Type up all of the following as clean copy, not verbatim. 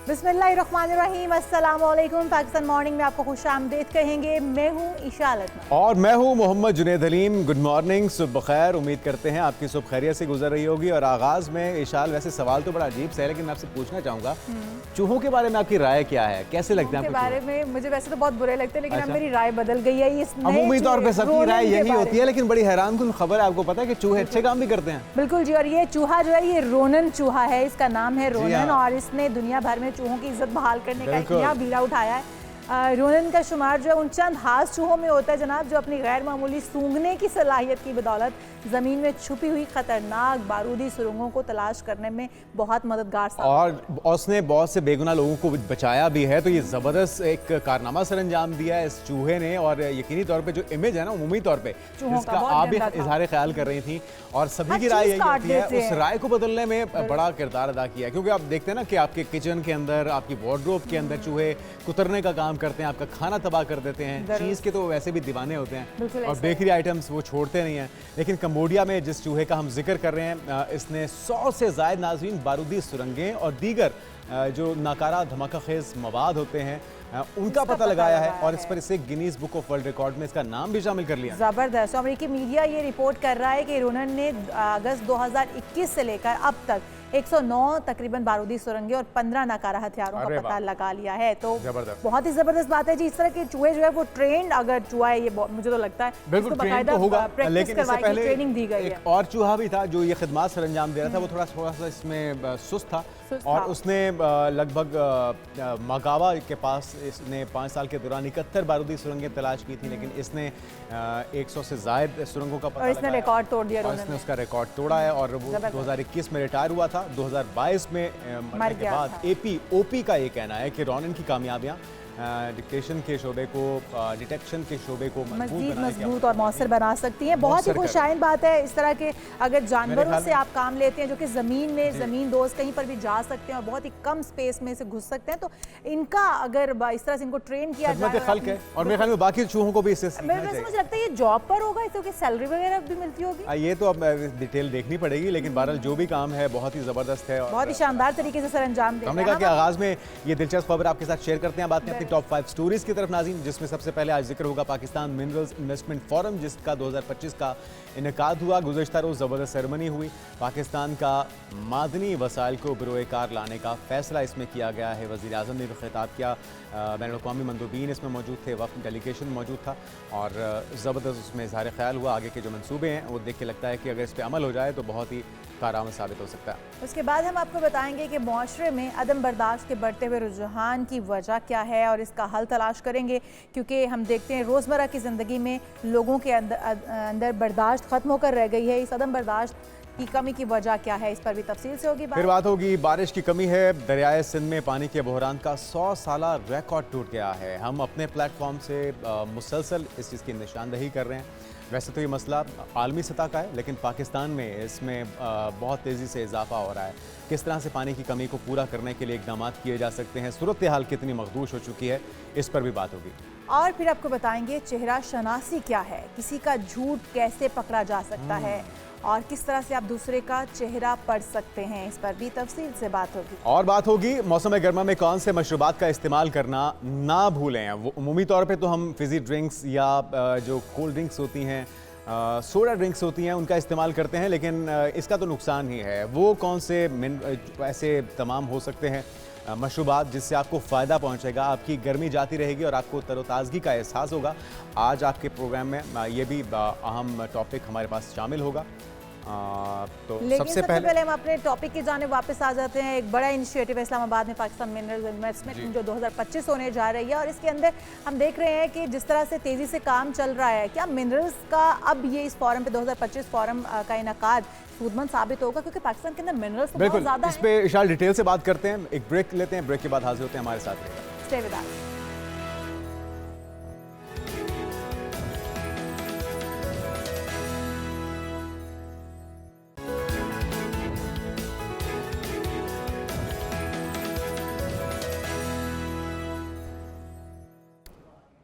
बिस्मिल्लाहिर्रहमानिर्रहीम, अस्सलाम वालेकुम। पाकिस्तान मॉर्निंग में आपको खुश आमदीद कहेंगे। मैं हूँ ईशा अलतमान और मैं हूँ मोहम्मद जुनैद हलीम। गुड मॉर्निंग, सुबह बखैर। उम्मीद करते हैं आपकी सुबह खैरियत से गुजर रही होगी। और आगाज़ में ईशाल, वैसे सवाल तो बड़ा अजीब सा है, लेकिन मैं आपसे पूछना चाहूँगा चूहों के बारे में आपकी राय क्या है? कैसे लगते हैं के आपको बारे में? मुझे वैसे तो बहुत बुरे लगते हैं, लेकिन अब अच्छा। मेरी राय बदल गई है। इस अमूमी तौर पे सबकी राय यही होती है, है। लेकिन बड़ी हैरानकुन खबर है, आपको पता है कि चूहे अच्छे काम भी करते हैं? बिल्कुल जी। और ये चूहा जो है, ये रोनन चूहा है, इसका नाम है रोनन। हाँ। और इसने दुनिया भर में चूहों की इज्जत बहाल करने का एक बिल्कुल। नया बीड़ा उठाया है। रोनन का शुमार जो है उन चंद हास चूहों में होता है जनाब, जो अपनी गैर मामूली सूंघने की सलाहियत की बदौलत ज़मीन में छुपी हुई खतरनाक बारूदी सुरंगों को तलाश करने में बहुत मददगार और उसने बहुत से बेगुनाह लोगों को बचाया भी है। तो ये ज़बरदस्त एक कारनामा सर अंजाम दिया है इस चूहे ने। और यकीनी तौर पे जो इमेज है ना, उमूमी तौर पे जिसका आप भी इजहार ख्याल कर रही थी, और सभी की राय यही होती है, उस राय को बदलने में बड़ा किरदार अदा किया है। क्योंकि आप देखते हैं ना कि आपके किचन के अंदर, आपकी वार्डरोब के अंदर चूहे कुतरने का काम करते हैं, आपका खाना तबाह कर देते हैं। चीज़ के तो वैसे भी दीवाने होते हैं, और बेकरी आइटम्स वो छोड़ते नहीं हैं। लेकिन कंबोडिया में जिस चूहे का हम जिक्र कर रहे हैं, इसने 100 से ज़ायद नाज़रीन बारूदी सुरंगें और दीगर जो नाकारा धमाका खेज मवाद होते हैं उनका पता लगाया है, और इस पर इसे Guinness book of world record में इसका नाम भी शामिल कर लिया। ज़बरदस्त। अमेरिकी मीडिया ये रिपोर्ट कर रहा है कि रोनन ने अगस्त 2021 से लेकर अब तक 109 तकरीबन बारूदी सुरंगें और 15 नाकारा हथियारों का पता लगा लिया है। तो बहुत ही जबरदस्त बात है जी। इस तरह के चूहे जो है वो ट्रेंड अगर चूहा है, ये मुझे तो लगता है बिल्कुल ट्रेंड तो होगा, लेकिन इससे पहले ट्रेनिंग दी गई है। एक और चूहा भी था जो ये खिदमत सर अंजाम दे रहा था, वो थोड़ा सा इसमें सुस्त था। और उसने लगभग मगावा के पास इसने 5 साल के दौरान 71 बारूदी सुरंगें तलाश की थी, लेकिन इसने 100 से ज़ायद सुरंगों का पता लगाया। इसने रिकॉर्ड तोड़ दिया, इसने उसका रिकॉर्ड तोड़ा है। और वो 2021 में रिटायर हुआ था। 2022 में मरने के बाद ओपी का ये कहना है कि रोनन की कामयाबियां डिटेक्शन के शोबे को मजबूत और मौसर बना सकती हैं। बहुत ही खुशाइन बात है। इस तरह के अगर जानवरों से आप काम लेते हैं जो कि ज़मीन में ज़मीन दोस्त कहीं पर भी जा सकते हैं और बहुत ही कम स्पेस में से घुस सकते हैं, तो इनका अगर इस तरह से इनको ट्रेन किया जाए, और मेरे ख्याल में बाकी चूहों को भी इससे सीखना चाहिए। मुझे लगता है ये जॉब पर होगा, इसको सैलरी वगैरह भी मिलती होगी। ये तो अब डिटेल देखनी पड़ेगी, लेकिन बहरहाल जो भी काम है बहुत ही ज़बरदस्त है, बहुत ही शानदार तरीके से सर अंजाम हमने कहा कि आगाज़ में ये दिलचस्प खबर आपके साथ शेयर करते हैं। बात करते हैं टॉप 5 स्टोरीज की तरफ नाज़रीन, जिसमें सबसे पहले आज जिक्र होगा पाकिस्तान मिनरल्स इन्वेस्टमेंट फोरम, जिसका 2025 का इनेकाद हुआ। गुज़श्ता रोज़ ज़बरदस्त सेरेमनी हुई। पाकिस्तान का मादनी वसाइल को बरोएकार लाने का फैसला इसमें किया गया है। वज़ीर आज़म ने भी खिताब किया। बैनुल-अक़वामी मंदूबीन इसमें मौजूद थे, वफ़द डेलीगेशन मौजूद था, और ज़बरदस्त उसमें इज़हार ख्याल हुआ। आगे के जो मंसूबे हैं वो देख के लगता है कि अगर इस पर अमल हो जाए तो बहुत ही कारआमद साबित हो सकता है। उसके बाद हम आपको बताएंगे कि मुआशरे में अदम बर्दाश्त के बढ़ते हुए रुझान की वजह क्या है, और इसका हल तलाश करेंगे। क्योंकि हम देखते हैं रोज़मर्रा की ज़िंदगी में लोगों के अंदर बर्दाश्त ख़त्म होकर रह गई है। इस अदम बर्दाश्त की कमी की वजह क्या है, इस पर भी तफसील से होगी फिर बात होगी। बारिश की कमी है। दरियाए सिंध में पानी के बहरान का 100 साला रिकॉर्ड टूट गया है। हम अपने प्लेटफॉर्म से मुसलसल इस चीज़ की निशानदही कर रहे हैं। वैसे तो ये मसला आलमी सतह का है, लेकिन पाकिस्तान में इसमें बहुत तेज़ी से इजाफा हो रहा है। किस तरह से पानी की कमी को पूरा करने के लिए इकदाम किए जा सकते हैं, सूरत हाल कितनी मखदूश हो चुकी है, इस पर भी बात होगी। और फिर आपको बताएंगे चेहरा शनासी क्या है, किसी का झूठ कैसे पकड़ा जा सकता है, और किस तरह से आप दूसरे का चेहरा पढ़ सकते हैं, इस पर भी तफसील से बात होगी। और बात होगी मौसम गर्मा में कौन से मशरूबात का इस्तेमाल करना ना भूलें। वो उमूमी तौर पे तो हम फिज़ी ड्रिंक्स या जो कोल्ड ड्रिंक्स होती हैं, सोडा ड्रिंक्स होती हैं, उनका इस्तेमाल करते हैं, लेकिन इसका तो नुकसान ही है। वो कौन से ऐसे तमाम हो सकते हैं मशरूबात जिससे आपको फ़ायदा पहुंचेगा, आपकी गर्मी जाती रहेगी और आपको तरोताज़गी का एहसास होगा। आज आपके प्रोग्राम में ये भी अहम टॉपिक हमारे पास शामिल होगा। तो सबसे पहले हम अपने टॉपिक की जाने वापस आ जाते हैं। एक बड़ा इनिशिएटिव है इस्लामाबाद में, पाकिस्तान मिनरल्स इन्वेस्टमेंट, जो 2025 होने जा रही है, और इसके अंदर हम देख रहे हैं कि जिस तरह से तेज़ी से काम चल रहा है, क्या मिनरल्स का अब ये इस फोरम पे 2025 फोरम का इनेकाद सूदमंद साबित होगा? क्योंकि पाकिस्तान के अंदर मिनरल्स तो बहुत ज़्यादा है। इस पे इशाल डिटेल से बात करते हैं, एक ब्रेक लेते हैं, ब्रेक के बाद हाजिर होते हैं हमारे साथ। Stay with us.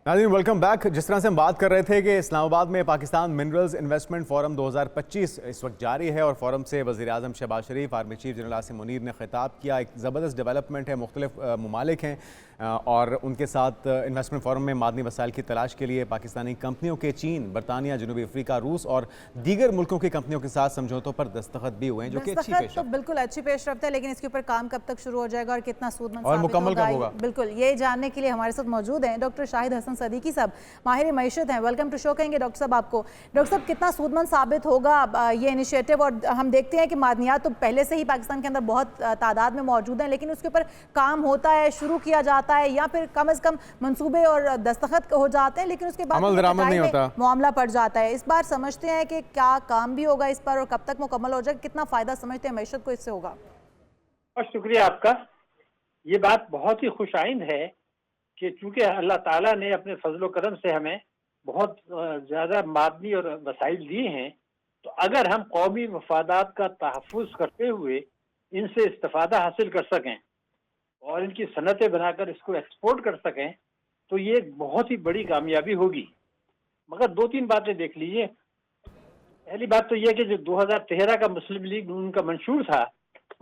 नाज़रीन वेलकम बैक। जिस तरह से हम बात कर रहे थे कि इस्लामाबाद में पाकिस्तान मिनरल्स इन्वेस्टमेंट फोरम 2025 इस वक्त जारी है और फोरम से वज़ीर आज़म Shahbaz Sharif, army chief general Asim Munir ने खिताब किया। एक ज़बरदस्त डेवलपमेंट है, मुख्तलिफ ममालिक हैं और उनके साथ इन्वेस्टमेंट फोरम में मादनी वसाइल की तलाश के लिए पाकिस्तानी कंपनियों के चीन, बरतानिया, जनूबी अफ्रीका, रूस और दीगर मुल्कों की कंपनियों के साथ समझौतों पर दस्तखत भी हुए हैं, जो कि अच्छी पेशरफ्त तो बिल्कुल अच्छी पेशरफ्त है, लेकिन इसके ऊपर काम कब तक शुरू हो जाएगा और कितना सूदमंद और मुकम्मल कब होगा? बिल्कुल ये जानने के लिए हमारे साथ मौजूद हैं डॉक्टर शाहिद हसन सदीकी साहब, माहिर मईशत हैं। वेलकम टू शो कहेंगे डॉक्टर साहब आपको। डॉक्टर साहब, कितना सूदमंद साबित होगा ये इनिशिएटिव? और हम देखते हैं कि मादनियात तो पहले से ही पाकिस्तान के अंदर बहुत तादाद में मौजूद हैं, लेकिन उसके ऊपर काम होता है, शुरू किया जाता है या फिर कम से कम मंसूबे और दस्तखत हो जाते हैं, लेकिन उसके बाद नहीं होता, मामला पड़ जाता है। इस बार समझते हैं कि क्या काम भी होगा इस पर और कब तक मुकम्मल हो जाएगा, कितना फायदा समझते हैं मईशत को इससे होगा? बहुत शुक्रिया आपका। ये बात बहुत ही खुशाइंद है कि चूंकि अल्लाह ताला ने अपने फजलो करम से हमें बहुत ज़्यादा मादनी और वसाइल दिए हैं, तो अगर हम कौमी मफादात का तहफ़्फ़ुज़ करते हुए इनसे इस्तिफ़ादा हासिल कर सकें और इनकी सनतें बनाकर इसको एक्सपोर्ट कर सकें, तो ये एक बहुत ही बड़ी कामयाबी होगी। मगर दो तीन बातें देख लीजिए। पहली बात तो यह कि जो 2013 का मुस्लिम लीग नून का मंशूर था,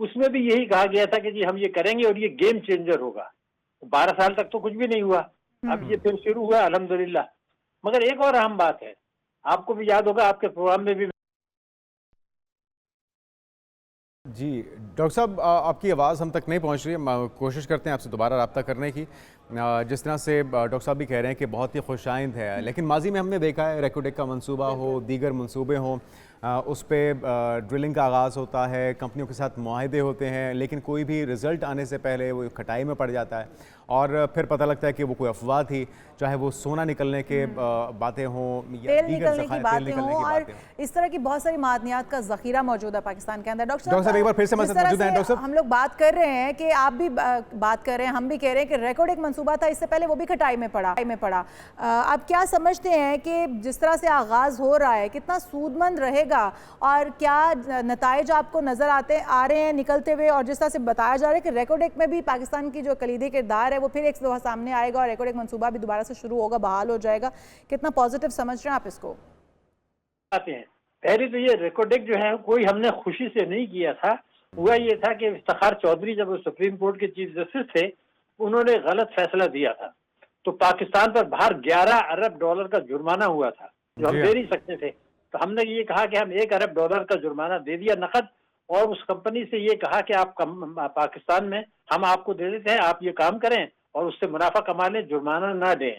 उसमें भी यही कहा गया था कि जी हम ये करेंगे और ये गेम चेंजर होगा। 12 साल तक तो कुछ भी नहीं हुआ, अब ये फिर शुरू हुआ अल्हम्दुलिल्लाह। मगर एक और अहम बात है, आपको भी याद होगा, आपके प्रोग्राम में भी जी डॉक्टर साहब, आपकी आवाज़ हम तक नहीं पहुंच रही है, कोशिश करते हैं आपसे दोबारा रब्ता करने की। जिस तरह से डॉक्टर साहब भी कह रहे हैं कि बहुत ही खुशाइंद है, लेकिन माजी में हमने देखा है रेकोडेक का मंसूबा हो, दीगर मंसूबे हों, उस पर ड्रिलिंग का आगाज़ होता है, कंपनियों के साथ मुआहदे होते हैं, लेकिन कोई भी रिज़ल्ट आने से पहले वो खटाई में पड़ जाता है और फिर पता लगता है कि वो कोई अफवाह थी, चाहे वो सोना निकलने के बातें हों या तेल निकलने की बातें हों। और इस तरह की बहुत सारी मादनियात का ज़ख़ीरा मौजूद है पाकिस्तान के अंदर। डॉक्टर साहब एक बार फिर से मौजूद हैं डॉक्टर साहब, हम लोग बात कर रहे हैं कि आप भी बात कर रहे हैं, हम भी कह रहे हैं कि रिकॉर्ड एक मंसूबा था, इससे पहले वो भी खटाई में पड़ा। आप क्या समझते हैं कि जिस तरह से आगाज़ हो रहा है कितना सूदमंद रहेगा और क्या नताइज आपको नज़र आ रहे हैं निकलते हुए? और जिस तरह से बताया जा रहा है कि रेकोडेक में भी पाकिस्तान की जो कलीदी किरदार है वो फिर एक दफ़ा सामने आएगा और रेकोडेक मंसूबा भी दोबारा से शुरू होगा, बहाल हो जाएगा, कितना पॉजिटिव समझ रहे हैं आप इसको? आते हैं। पहले तो ये रेकोडेक जो है कोई हमने खुशी से नहीं किया था। हुआ ये था कि इफ्तिखार चौधरी जब वो सुप्रीम कोर्ट के चीफ जस्टिस थे, उन्होंने गलत फैसला दिया था, तो पाकिस्तान पर बाहर 11 अरब डॉलर का जुर्माना हुआ था, जो हम दे नहीं सकते थे। तो हमने ये कहा कि हम 1 अरब डॉलर का जुर्माना दे दिया नकद, और उस कंपनी से ये कहा कि आप पाकिस्तान में हम आपको दे देते हैं, आप ये काम करें और उससे मुनाफा कमा लें, जुर्माना ना दें।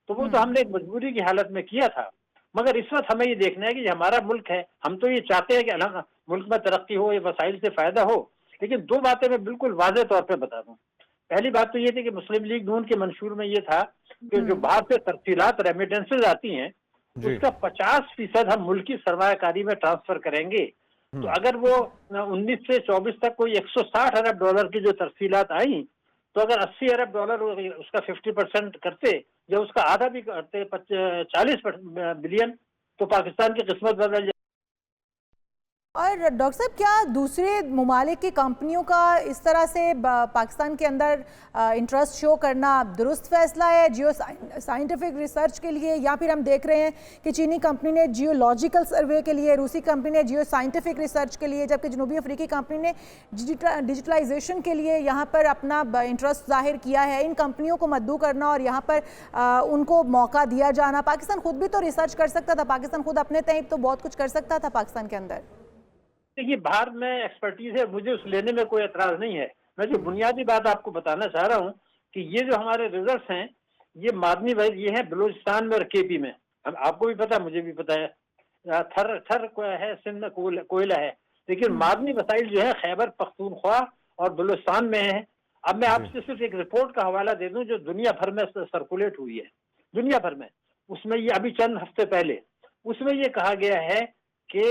तो वो तो हमने एक मजबूरी की हालत में किया था। मगर इस वक्त हमें ये देखना है कि हमारा मुल्क है, हम तो ये चाहते हैं कि मुल्क में तरक्की हो, ये वसाइल से फायदा हो। लेकिन दो बातें मैं बिल्कुल वाज़ेह तौर पर बता दूं। पहली बात तो ये थी कि मुस्लिम लीग नून के मंशूर में ये था कि जो बाहर से तरसीलात रेमिटेंसेज आती हैं, उसका 50% हम मुल्की सरमायाकारी में ट्रांसफर करेंगे। तो अगर वो 19 से 24 तक कोई 160 अरब डॉलर की जो तरसीलात आई, तो अगर 80 अरब डॉलर उसका 50% करते या उसका आधा भी करते 40 बिलियन, तो पाकिस्तान की किस्मत बदल जाए। और डॉक्टर साहब, क्या दूसरे ममालिक की कंपनियों का इस तरह से पाकिस्तान के अंदर इंटरेस्ट शो करना दुरुस्त फैसला है जियो साइंटिफिक रिसर्च के लिए? या फिर हम देख रहे हैं कि चीनी कंपनी ने जियोलॉजिकल सर्वे के लिए, रूसी कंपनी ने जियो साइंटिफिक रिसर्च के लिए, जबकि जनूबी अफ्रीकी कंपनी ने डिजिटलाइजेशन के लिए यहाँ पर अपना इंटरेस्ट जाहिर किया है। इन कंपनियों को मद्दू करना और यहाँ पर उनको मौका दिया जाना, पाकिस्तान खुद भी तो रिसर्च कर सकता था, पाकिस्तान खुद अपने तहत तो बहुत कुछ कर सकता था पाकिस्तान के अंदर। देखिए, बाहर में एक्सपर्टीज है, मुझे उस लेने में कोई एतराज नहीं है। मैं जो बुनियादी बात आपको बताना चाह रहा हूँ कि ये जो हमारे रिजल्ट्स हैं, ये मादनी वैल ये है बलूचिस्तान में और केपी में। आपको भी पता, मुझे भी पता है, थर है, सिंध में कोयला है, लेकिन मादनी वसाइल जो है खैबर पख्तूनख्वा और बलूचिस्तान में है। अब मैं आपसे सिर्फ एक रिपोर्ट का हवाला दे दूं जो दुनिया भर में सर्कुलेट हुई है, दुनिया भर में। उसमें ये अभी चंद हफ्ते पहले उसमें ये कहा गया है कि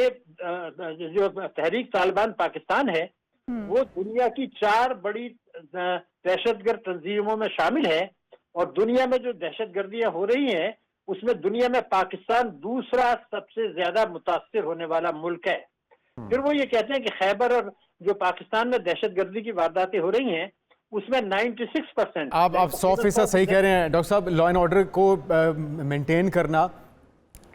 जो तहरीक तालिबान पाकिस्तान है, वो दुनिया की 4 बड़ी दहशतगर्द तंजीमों में शामिल है, और दुनिया में जो दहशतगर्दियां हो रही हैं उसमें दुनिया में पाकिस्तान दूसरा सबसे ज्यादा मुतासिर होने वाला मुल्क है। फिर वो ये कहते हैं कि खैबर और जो पाकिस्तान में दहशतगर्दी की वारदातें हो रही हैं उसमें 96%। आप 100% सही कह रहे हैं डॉक्टर साहब। लॉ एंड ऑर्डर को मेंटेन करना,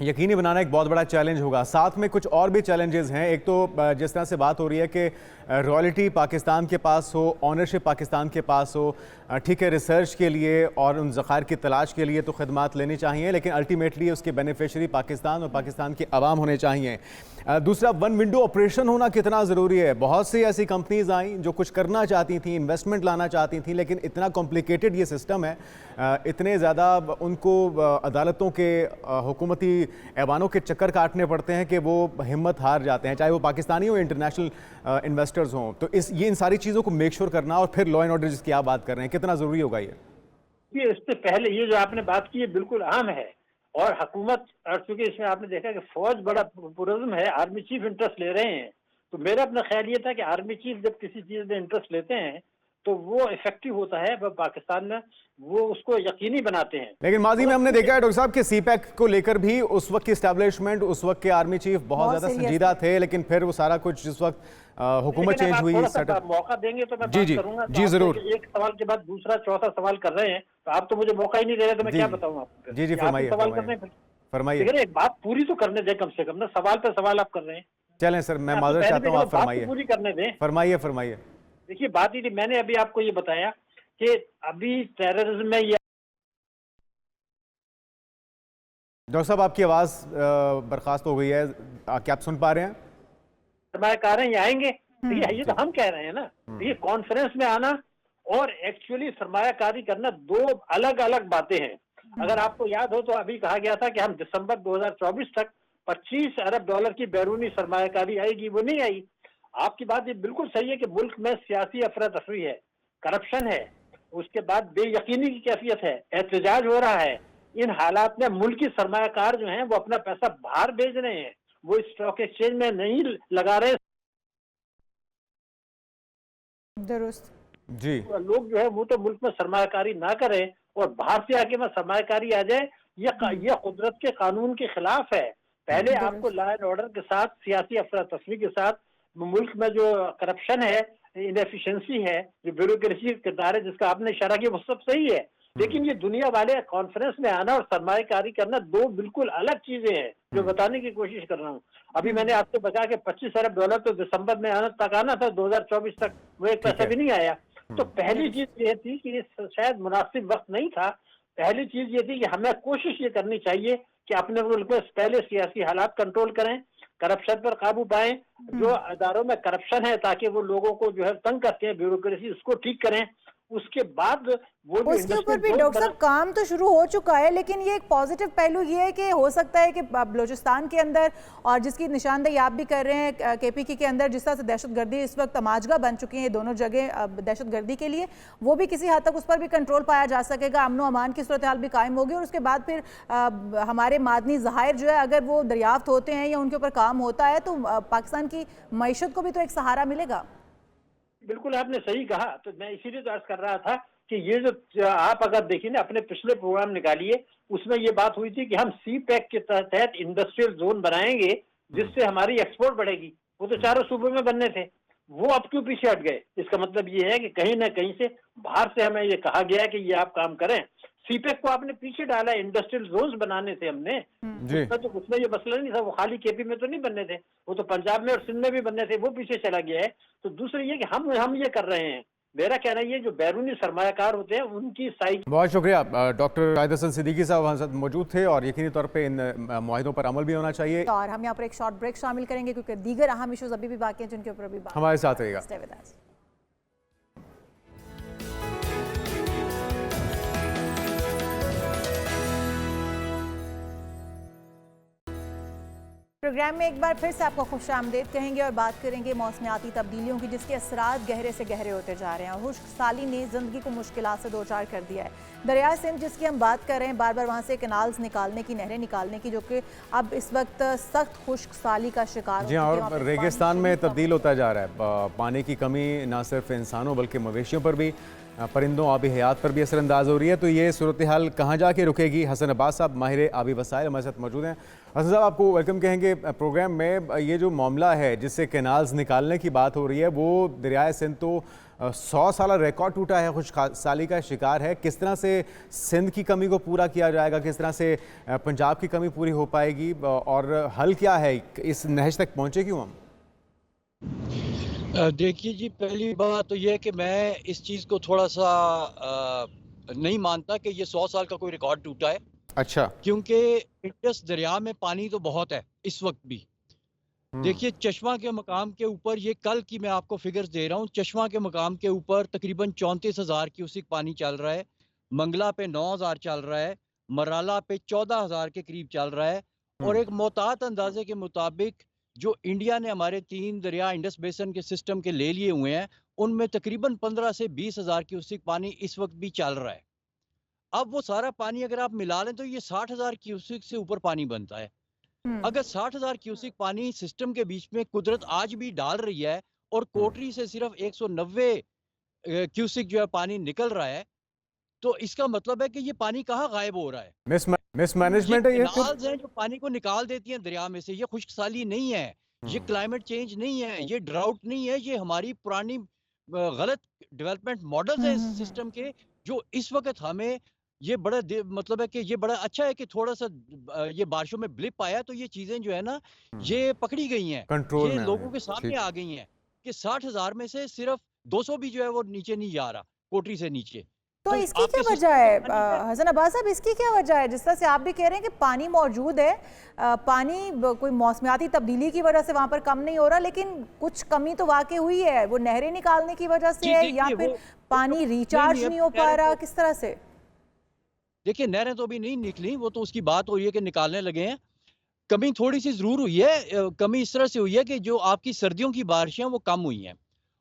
यकीनी बनाना एक बहुत बड़ा चैलेंज होगा। साथ में कुछ और भी चैलेंजेस हैं। एक तो जिस तरह से बात हो रही है कि रॉयल्टी पाकिस्तान के पास हो, ऑनरशिप पाकिस्तान के पास हो, ठीक है, रिसर्च के लिए और उन ज़खायर की तलाश के लिए तो खदमात लेनी चाहिए, लेकिन अल्टीमेटली उसके बेनिफिशरी पाकिस्तान और पाकिस्तान के अवाम होने चाहिए। दूसरा, वन विंडो ऑपरेशन होना कितना ज़रूरी है। बहुत सी ऐसी कंपनीज आई जो कुछ करना चाहती थी, इन्वेस्टमेंट लाना चाहती थी, लेकिन इतना कॉम्प्लिकेटेड ये सिस्टम है, इतने ज़्यादा उनको अदालतों के हुकूमती ऐवानों के चक्कर काटने पड़ते हैं कि वो हिम्मत हार जाते हैं, चाहे वो पाकिस्तानी हो, इंटरनेशनल इन्वेस्टर्स हों। तो इन सारी चीज़ों को मेक श्योर करना और फिर लॉ एंड ऑर्डर जिसकी आप बात कर रहे हैं, कितना ज़रूरी होगा ये? इससे पहले ये जो आपने बात की है बिल्कुल अहम है, और हुकूमत, और चूंकि इसमें आपने देखा कि फौज बड़ा पुरज़्म है, आर्मी चीफ इंटरेस्ट ले रहे हैं, तो मेरा अपना ख्याल ये था कि आर्मी चीफ जब किसी चीज़ में इंटरेस्ट लेते हैं तो वो इफेक्टिव होता है। पाकिस्तान में वो उसको यकीनी बनाते हैं। लेकिन माजी में हमने देखा है डॉक्टर साहब कि सीपैक को लेकर भी उस वक्त की एस्टैब्लिशमेंट, उस वक्त के आर्मी चीफ बहुत ज्यादा संजीदा थे, लेकिन फिर वो सारा कुछ जिस वक्त हुकूमत चेंज हुई, मौका देंगे तो मैं बात करूंगा। जी जरूर। एक सवाल के बाद दूसरा चौथा सवाल कर रहे हैं, तो आप तो मुझे मौका ही नहीं दे रहे, तो मैं क्या बताऊँ आपको? जी फरमाइए फरमाइए। एक बात पूरी तो करने दें कम से कम ना, सवाल पे सवाल आप कर रहे हैं। चलें सर, मैं माजरत चाहता हूँ, आप फरमाइए। पूरी करने दें। फरमाइए। देखिए बात ही थी, मैंने अभी आपको ये बताया कि अभी टेररिज्म में ये। डॉक्टर साहब आपकी आवाज बर्खास्त हो गई है, क्या आप सुन पा रहे हैं? सरमायाकार हैं, ये आएंगे। देखिए ये तो हम कह रहे हैं ना, ये कॉन्फ्रेंस में आना और एक्चुअली सरमायाकारी करना दो अलग अलग बातें हैं। अगर आपको याद हो तो अभी कहा गया था कि हम दिसंबर 2024 तक 25 अरब डॉलर की बैरूनी सरमायाकारी आएगी, वो नहीं आई। आपकी बात ये बिल्कुल सही है कि मुल्क में सियासी अफरा तफरी है, करप्शन है, उसके बाद बेयकीनी की कैफियत है, एहतजाज हो रहा है। इन हालात में मुल्क की सरमायाकार जो हैं वो अपना पैसा बाहर भेज रहे हैं, वो स्टॉक एक्सचेंज में नहीं लगा रहे। दुरुस्त जी। लोग जो है वो तो मुल्क में सरमायाकारी ना करें और बाहर से आके में सरमायाकारी आ जाए, ये कुदरत के कानून के खिलाफ है। पहले आपको लॉ एंड ऑर्डर के साथ, सियासी अफरा तफरी के साथ, मुल्क में जो करप्शन है, इनएफिशिएंसी है, जो ब्यूरोक्रेसी किरदार है जिसका आपने इशारा किया, वो सब सही है, लेकिन ये दुनिया वाले कॉन्फ्रेंस में आना और सरमायाकारी करना दो बिल्कुल अलग चीजें हैं, जो बताने की कोशिश कर रहा हूँ। अभी मैंने आपसे बताया कि 25 अरब डॉलर तो दिसंबर में आना था, 2024 तक वो एक पैसा भी नहीं आया। तो पहली चीज ये थी कि शायद मुनासिब वक्त नहीं था। पहली चीज ये थी कि हमें कोशिश ये करनी चाहिए कि अपने मुल्क में पहले सियासी हालात कंट्रोल करें, करप्शन पर काबू पाएं, जो अदारों में करप्शन है ताकि वो लोगों को जो है तंग करते हैं ब्यूरोक्रेसी, उसको ठीक करें। उसके बाद वो उसके ऊपर भी डॉक्टर साहब काम तो शुरू हो चुका है, लेकिन ये एक पॉजिटिव पहलू ये है कि हो सकता है कि बलूचिस्तान के अंदर, और जिसकी निशानदेही आप भी कर रहे हैं, केपीके के अंदर जिस तरह से दहशतगर्दी इस वक्त तमाशगा बन चुकी है दोनों जगह दहशतगर्दी के लिए, वो भी किसी हद तक उस पर भी कंट्रोल पाया जा सकेगा, अमनो अमान की सूरत हाल भी कायम होगी, और उसके बाद फिर हमारे मादनी ज़हायर जो है अगर वो दरियाफ्त होते हैं या उनके ऊपर काम होता है तो पाकिस्तान की मईशत को भी तो एक सहारा मिलेगा। बिल्कुल आपने सही कहा, तो मैं इसीलिए तो अर्ज कर रहा था कि ये जो आप अगर देखिए ना, अपने पिछले प्रोग्राम निकालिए, उसमें ये बात हुई थी कि हम सी पैक के तहत इंडस्ट्रियल जोन बनाएंगे जिससे हमारी एक्सपोर्ट बढ़ेगी। वो तो चारों सूबों में बनने थे, वो अब क्यों पीछे हट गए? इसका मतलब ये है कि कहीं ना कहीं से बाहर से हमें ये कहा गया है कि ये आप काम करें। सीपेक को आपने पीछे डाला, इंडस्ट्रियल जोन्स बनाने थे हमने, उसमें ये मसला नहीं था, वो खाली केपी में तो नहीं बनने थे, वो तो पंजाब में और सिंध में भी बनने थे, वो पीछे चला गया है। तो दूसरी ये कि हम ये कर रहे हैं, मेरा कहना ये जो बैरूनी सरमायाकार होते हैं उनकी साइज। बहुत शुक्रिया डॉक्टर शाहिद हसन सिद्दीकी साहब हमारे साथ मौजूद थे, और यकीनी तौर पे इन मुआहिदों पर अमल भी होना चाहिए। और हम यहाँ पर एक शॉर्ट ब्रेक शामिल करेंगे क्योंकि दीगर अहम इश्यूज अभी भी बाकी हैं जिनके ऊपर अभी हमारे साथ रहेगा। प्रोग्राम में एक बार फिर से आपको खुशामदीद कहेंगे और बात करेंगे मौसमियाती तब्दीलियों की, जिसके असरात गहरे से गहरे होते जा रहे हैं और खुश्क साली ने ज़िंदगी को मुश्किलात से दो चार कर दिया है। दरिया सिंध जिसकी हम बात कर रहे हैं, बार बार वहाँ से कैनाल्स निकालने की, नहरें निकालने की, जो कि अब इस वक्त सख्त खुश्क साली का शिकार जी हाँ, और रेगिस्तान में तब्दील होता जा रहा है। पानी की कमी न सिर्फ इंसानों बल्कि मवेशियों पर भी, परिंदों, आबी हयात पर भी असरअंदाज हो रही है। तो ये सूरत हाल कहाँ जाके रुकेगी? हसन अब्बास साहब माहिर आबी वसाइल हमारे साथ मौजूद हैं। हसन साहब, आपको वेलकम कहेंगे प्रोग्राम में। ये जो मामला है जिससे कैनाल्स निकालने की बात हो रही है, वो दरियाए सिंध तो 100 साल रिकॉर्ड टूटा है, खुशहाली का शिकार है। किस तरह से सिंध की कमी को पूरा किया जाएगा, किस तरह से पंजाब की कमी पूरी हो पाएगी और हल क्या है, इस नहज तक पहुँचे क्यों हम? देखिए जी, पहली बात तो यह है कि मैं इस चीज़ को थोड़ा सा नहीं मानता कि ये 100 साल का कोई रिकॉर्ड टूटा है। अच्छा। क्योंकि इंडस दरिया में पानी तो बहुत है इस वक्त भी। देखिए, चश्मा के मकाम के ऊपर, ये कल की मैं आपको फिगर्स दे रहा हूँ, चश्मा के मकाम के ऊपर तकरीबन 34,000 क्यूसिक पानी चल रहा है, मंगला पे 9,000 चल रहा है, मराला पे 14,000 के करीब चल रहा है। और एक मोहतात अंदाजे के मुताबिक जो इंडिया ने हमारे 3 दरिया इंडस बेसन के सिस्टम के ले लिए हुए हैं, उनमें तकरीबन 15 से 20,000 क्यूसिक पानी इस वक्त भी चल रहा है। अब वो सारा पानी अगर आप मिला लें तो ये 60,000 क्यूसिक से ऊपर पानी बनता है। अगर 60,000 क्यूसिक पानी सिस्टम के बीच में कुदरत आज भी डाल रही है और कोटरी से सिर्फ 190 क्यूसिक जो है पानी निकल रहा है, तो इसका मतलब है कि ये पानी कहाँ गायब हो रहा है? मिसमैनेजमेंट है ये। कैनाल्स हैं जो पानी को निकाल देती हैं दरिया में से। ये खुश्कसाली नहीं है, ये क्लाइमेट चेंज नहीं है, ये ड्राउट नहीं है, ये हमारी पुरानी गलत डेवलपमेंट मॉडल्स हैं इस सिस्टम के, जो इस वक्त हमें ये बड़ा मतलब है कि ये बड़ा अच्छा है कि थोड़ा सा ये बारिशों में ब्लिप आया तो ये चीजें जो है ना ये पकड़ी गई हैं, कंट्रोल ये में लोगों के सामने आ गई हैं कि 60,000 में से सिर्फ 200 भी जो है वो नीचे नहीं जा रहा, कोटरी से नीचे। तो इसकी क्या वजह है हसन अब्बास साहब, इसकी क्या वजह है? जिस तरह से आप भी कह रहे हैं कि पानी मौजूद है, पानी कोई मौसमियाती तब्दीली की वजह से वहां पर कम नहीं हो रहा, लेकिन कुछ कमी तो वाकई हुई है। वो नहरें निकालने की वजह से है या फिर पानी रिचार्ज नहीं हो पा रहा, किस तरह से? देखिए, नहरें तो अभी नहीं निकली, वो तो उसकी बात हो रही है कि निकालने लगे हैं। कमी थोड़ी सी जरूर हुई है। कमी इस तरह से हुई है कि जो आपकी सर्दियों की बारिशें वो कम हुई हैं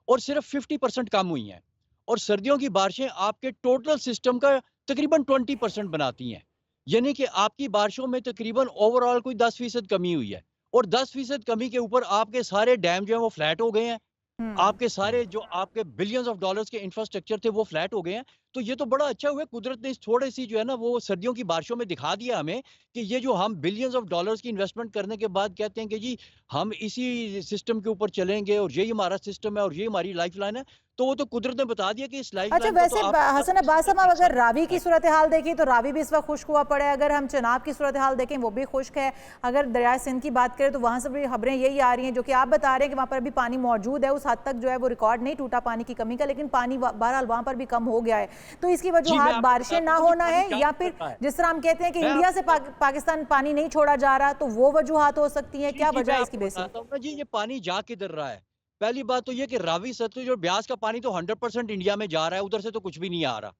और सिर्फ 50% कम हुई हैं। और सर्दियों की बारिशें आपके टोटल सिस्टम का तकरीबन 20% बनाती हैं, यानी कि आपकी बारिशों में तकरीबन ओवरऑल कोई 10% कमी हुई है। और 10% कमी के ऊपर आपके सारे डैम जो है वो फ्लैट हो गए हैं, आपके सारे जो आपके बिलियंस ऑफ डॉलर्स के इंफ्रास्ट्रक्चर थे वो फ्लैट हो गए हैं। तो ये तो बड़ा अच्छा हुआ, कुदरत ने इस थोड़े सी जो है ना वो सर्दियों की बारिशों में दिखा दिया हमें कि ये जो हम बिलियंस ऑफ डॉलर्स की इन्वेस्टमेंट करने के बाद कहते हैं कि जी हम इसी सिस्टम के ऊपर चलेंगे और यही हमारा सिस्टम है और ये हमारी लाइफलाइन है, तो वो तो कुदरत ने बता दिया कि इस लाइफलाइन अच्छा, वैसे हसन अब्बास साहब, अगर रावी की सूरत हाल देखी तो रावी भी इस वक्त खुश्क हुआ पड़ा है। अगर हम चनाब की सूरत हाल देखें वो भी खुश्क है। अगर दरिया सिंध की बात करें तो वहाँ से भी खबरें यही आ रही हैं जो कि आप बता रहे हैं कि वहाँ पर अभी पानी मौजूद है। उस हद तक जो है वो रिकॉर्ड नहीं टूटा पानी की कमी का, लेकिन पानी बहरहाल वहाँ पर भी कम हो गया है। तो इसकी वजह बारिशें ना होना है या फिर जिस तरह हम कहते हैं कि इंडिया से पाकिस्तान पानी नहीं छोड़ा जा रहा, तो वो वजूहात हो सकती है? क्या वजह है इसकी बेसिक? जी, ये पानी जा किधर रहा है? पहली बात तो ये कि रावी, सतलुज और ब्यास का पानी तो 100% इंडिया में जा रहा है, उधर से तो कुछ भी नहीं आ रहा,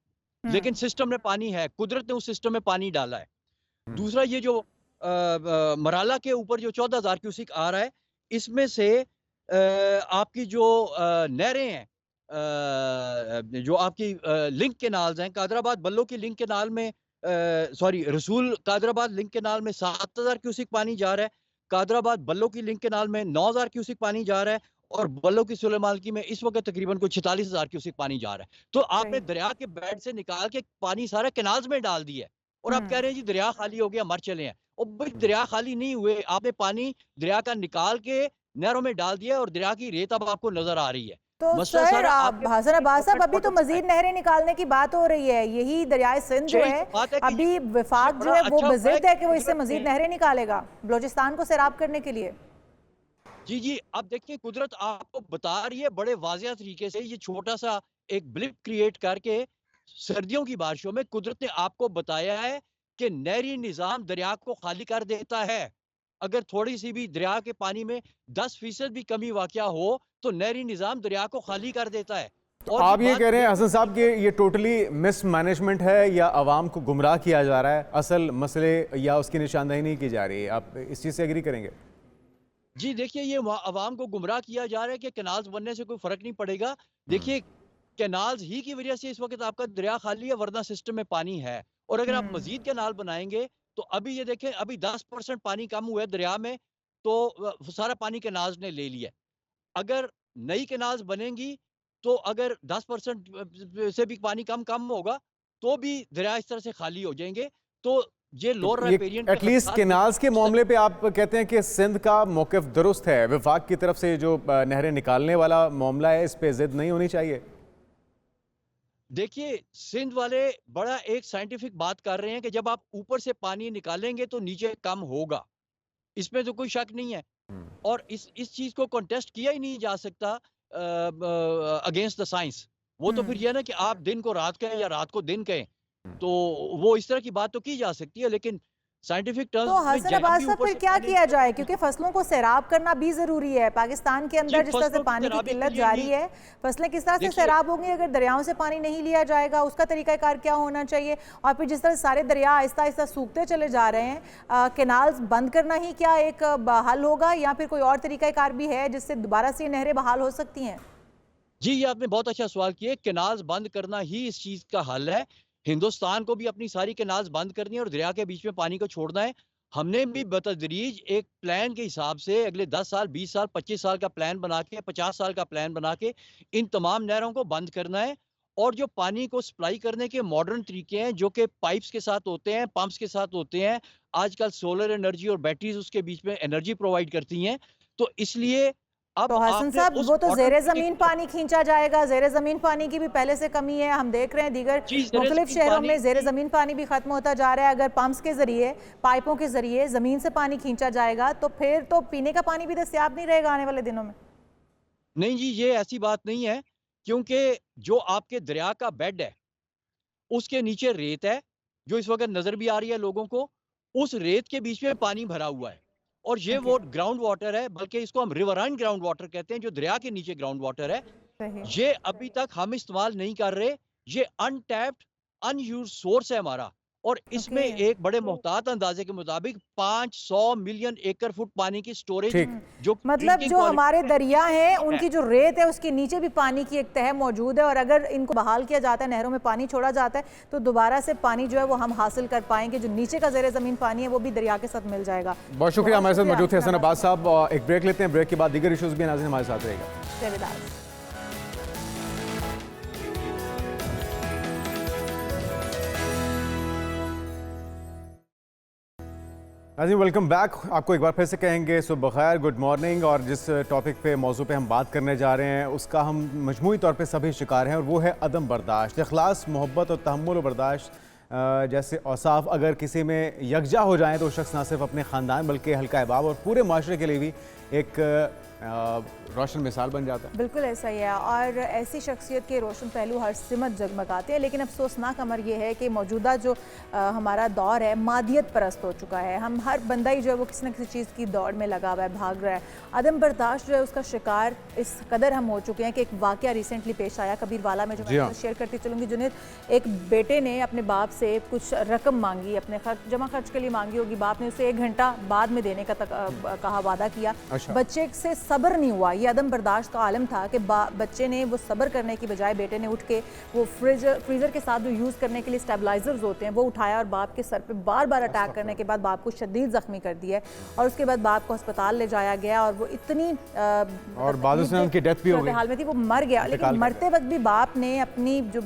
लेकिन सिस्टम में पानी है, कुदरत ने उस सिस्टम में पानी डाला है। दूसरा, ये जो मराला के ऊपर जो 14,000 क्यूसिक आ रहा है, इसमें से आपकी जो नहरें हैं, जो आपकी लिंक केनाल्स हैं, कादराबाद बल्लो की लिंक केनाल में रसूल कादराबाद लिंक केनाल में 7,000 क्यूसिक पानी जा रहा है, कादराबाद बल्लो की लिंक केनाल में 9,000 क्यूसिक पानी जा रहा है, और बल्लो की सुलेमानकी में इस वक्त तकरीबन कोई 46,000 क्यूसिक पानी जा रहा है। तो आपने दरिया के बेड से निकाल के पानी सारा केनाल्स में डाल दिया है और आप कह रहे हैं जी दरिया खाली हो गया, मर चले हैं। और भाई दरिया खाली नहीं हुए, आपने पानी दरिया का निकाल के नहरों में डाल दिया और दरिया की रेत अब आपको नजर आ रही है। तो सर हसन अब्बास साहब, अभी तो मजीद नहरें निकालने की बात हो रही है। यही दरियाए सिंध जो है, अभी विफाक जो है वो बज़िद है कि वो इससे मजीद नहरें निकालेगा बलूचिस्तान को सैराब करने के लिए। जी, अब देखिए, कुदरत आपको बता रही है बड़े वाज़ेह तरीके से, ये छोटा सा एक ब्लिप क्रिएट करके सर्दियों की बारिशों में कुदरत ने आपको बताया है कि नहरी निज़ाम दरिया को खाली कर देता है। अगर थोड़ी सी भी दरिया के पानी में 10% भी कमी वाक़या हो तो नहरी निज़ाम दरिया को खाली कर देता है। तो आप ये कह रहे हैं हसन साहब कि ये टोटली मिसमैनेजमेंट है या आवाम को गुमराह किया जा रहा है, असल मसले या उसकी निशानदही नहीं की जा रही है? आप इस चीज़ से एग्री करेंगे? जी देखिए, ये आवाम को गुमराह किया जा रहा है कि कैनाल्स बनने से कोई फर्क नहीं पड़ेगा। देखिए, कैनाल्स ही की वजह से इस वक्त आपका दरिया खाली है, वरना सिस्टम में पानी है। और अगर आप मजीद कैनाल बनाएंगे तो अभी ये देखें, अभी 10% पानी कम हुआ है दरिया में, तो सारा पानी कैनाल्स ने ले लिया। अगर नई कैनाल्स बनेंगी तो अगर 10% से भी पानी कम होगा तो भी दरिया इस तरह से खाली हो जाएंगे। तो ये लोअर राइपेरियन एटलीस्ट केनाल्स के मामले पे आप कहते हैं कि सिंध का मौक़िफ़ दुरुस्त है, विफाक की तरफ से जो नहरें निकालने वाला मामला है इस पे जिद नहीं होनी चाहिए? देखिए, सिंध वाले बड़ा एक साइंटिफिक बात कर रहे हैं कि जब आप ऊपर से पानी निकालेंगे तो नीचे कम होगा, इसमें तो कोई शक नहीं है। और इस चीज को कॉन्टेस्ट किया ही नहीं जा सकता अगेंस्ट द साइंस। वो तो फिर ये है ना कि आप दिन को रात कहें या रात को दिन कहें, तो वो इस तरह की बात तो की जा सकती है, लेकिन साइंटिफिक तो टर्म्स में हसन जब अब्बास भी साहब ऊपर फिर से क्या पानी किया निकलता जाए, है, क्योंकि फसलों को सैराब करना भी जरूरी है। पाकिस्तान के अंदर जिस तरह से फसलों की पानी की सैराबी के किल्लत लिए जारी ये है, फसलें किस तरह से देखिए सैराब होंगी अगर दरियाओं से पानी नहीं लिया जाएगा? उसका तरीकाकार क्या होना चाहिए? और फिर जिस तरह से सारे दरिया आहिस्ता आहिस्ता सूखते चले जा रहे हैं, केनाल्स बंद करना ही क्या एक हल होगा, या फिर कोई और तरीकाकार भी है जिससे दोबारा से ये नहरें बहाल हो सकती हैं? जी, ये आपने बहुत अच्छा सवाल किया। केनाल्स बंद करना ही इस चीज़ का हल है। हिंदुस्तान को भी अपनी सारी केनाल्स बंद करनी है और दरिया के बीच में पानी को छोड़ना है। हमने भी बतदरीज एक प्लान के हिसाब से अगले 10 साल, 20 साल, 25 साल का प्लान बना के, 50 साल का प्लान बना के इन तमाम नहरों को बंद करना है। और जो पानी को सप्लाई करने के मॉडर्न तरीके हैं, जो कि पाइप्स के साथ होते हैं, पंप्स के साथ होते हैं। आजकल सोलर एनर्जी और बैटरीज़ उसके बीच में एनर्जी प्रोवाइड करती हैं। तो इसलिए तो अब हसन आपने साहब, उस वो तो मॉडर्न ज़ेरे तरीके ज़मीन को पानी खींचा जाएगा। ज़ेरे ज़मीन पानी की भी पहले से कमी है, हम देख रहे हैं दीगर जी, ज़ेरे मुख्तलिफ ज़मीन शहरों पानी में ज़ेरे की ज़मीन पानी भी ख़त्म होता जा रहा है। अगर पंप्स के ज़रिए, पाइपों के ज़रिए ज़मीन से पानी खींचा जाएगा तो फिर तो पीने का पानी भी दस्तयाब नहीं रहेगा आने वाले दिनों में। नहीं जी, ये ऐसी बात नहीं है, क्योंकि जो आपके दरिया का बेड है, उसके नीचे रेत है, जो इस वक़्त नज़र भी आ रही है लोगों को। उस रेत के बीच में पानी भरा हुआ है और ये ओके, वो ग्राउंड वाटर है, बल्कि इसको हम रिवराइन ग्राउंड वाटर कहते हैं, जो दरिया के नीचे ग्राउंड वाटर है। सही। ये अभी तक हम इस्तेमाल नहीं कर रहे। ये अनटैप्ड, अनयूज्ड सोर्स है हमारा और ओके। इसमें एक बड़े मोहतात अंदाजे के मुताबिक 500 मिलियन एकड़ फुट पानी की स्टोरेज ठीक। जो मतलब ड्रिंकिंग जो क्वालिटी हमारे है दरिया हैं है। उनकी जो रेत है उसके नीचे भी पानी की एक तह मौजूद है, और अगर इनको बहाल किया जाता है, नहरों में पानी छोड़ा जाता है, तो दोबारा से पानी जो है वो हम हासिल कर पाएंगे। जो नीचे का ज़ेरे ज़मीन पानी है वो भी दरिया के साथ मिल जाएगा। बहुत शुक्रिया। हमारे साथ मौजूद थे हसन शुक्रिया अब्बास साहब। एक ब्रेक लेते हैं, ब्रेक के बाद दीगर इशूज़ भी नाज़रीन हमारे साथ रहेगा। देविदास। नाज़रीन वेलकम बैक। आपको एक बार फिर से कहेंगे सुबह खैर, गुड मॉर्निंग। और जिस टॉपिक पे, मौजू पे हम बात करने जा रहे हैं, उसका हम मजमूई तौर पे सभी शिकार हैं, और वो है अदम बर्दाश्त। इखलास, मोहब्बत और तहम्मुल और बर्दाश्त जैसे औसाफ अगर किसी में यकजा हो जाएं तो वो शख्स ना सिर्फ अपने ख़ानदान बल्कि हल्का अहबाब और पूरे माशरे के लिए भी एक रोशन मिसाल बन जाता है। बिल्कुल ऐसा ही है, और ऐसी शख्सियत के रोशन पहलू हर सिमत जगमगाते हैं। लेकिन अफसोसनाक अमर यह है कि मौजूदा जो हमारा दौर है मादियत परस्त हो चुका है। हम हर बंदा ही जो है वो किसी न किसी चीज़ की दौड़ में लगा हुआ है, भाग रहा है। अदम बर्दाश्त जो है उसका शिकार इस कदर हम हो चुके हैं कि एक वाक़या रिसेंटली पेश आया कबीरवाला में, जो मैं शेयर करती चलूँगी। जुनेद, एक बेटे ने अपने बाप से कुछ रकम मांगी, अपने जमा खर्च के लिए मांगी होगी। बाप ने उसे 1 घंटा बाद में देने का कहा, वादा किया। बच्चे से सब्र नहीं हुआ। ये अदम बर्दाश्त का आलम था कि बच्चे ने वो सब्र करने की बजाय बेटे ने उठ के वो फ्रीज़र के साथ जो यूज़ करने के लिए स्टेबलाइजर्स होते हैं वो उठाया, और बाप के सर पे बार बार अटैक करने के बाद बाप को शदीद ज़ख्मी कर दिया। और उसके बाद बाप को अस्पताल ले जाया गया, और वो इतनी और बाद में उनकी डेथ भी हो गई, हाल में थी, वो मर गया। लेकिन मरते वक्त भी बाप ने अपनी जो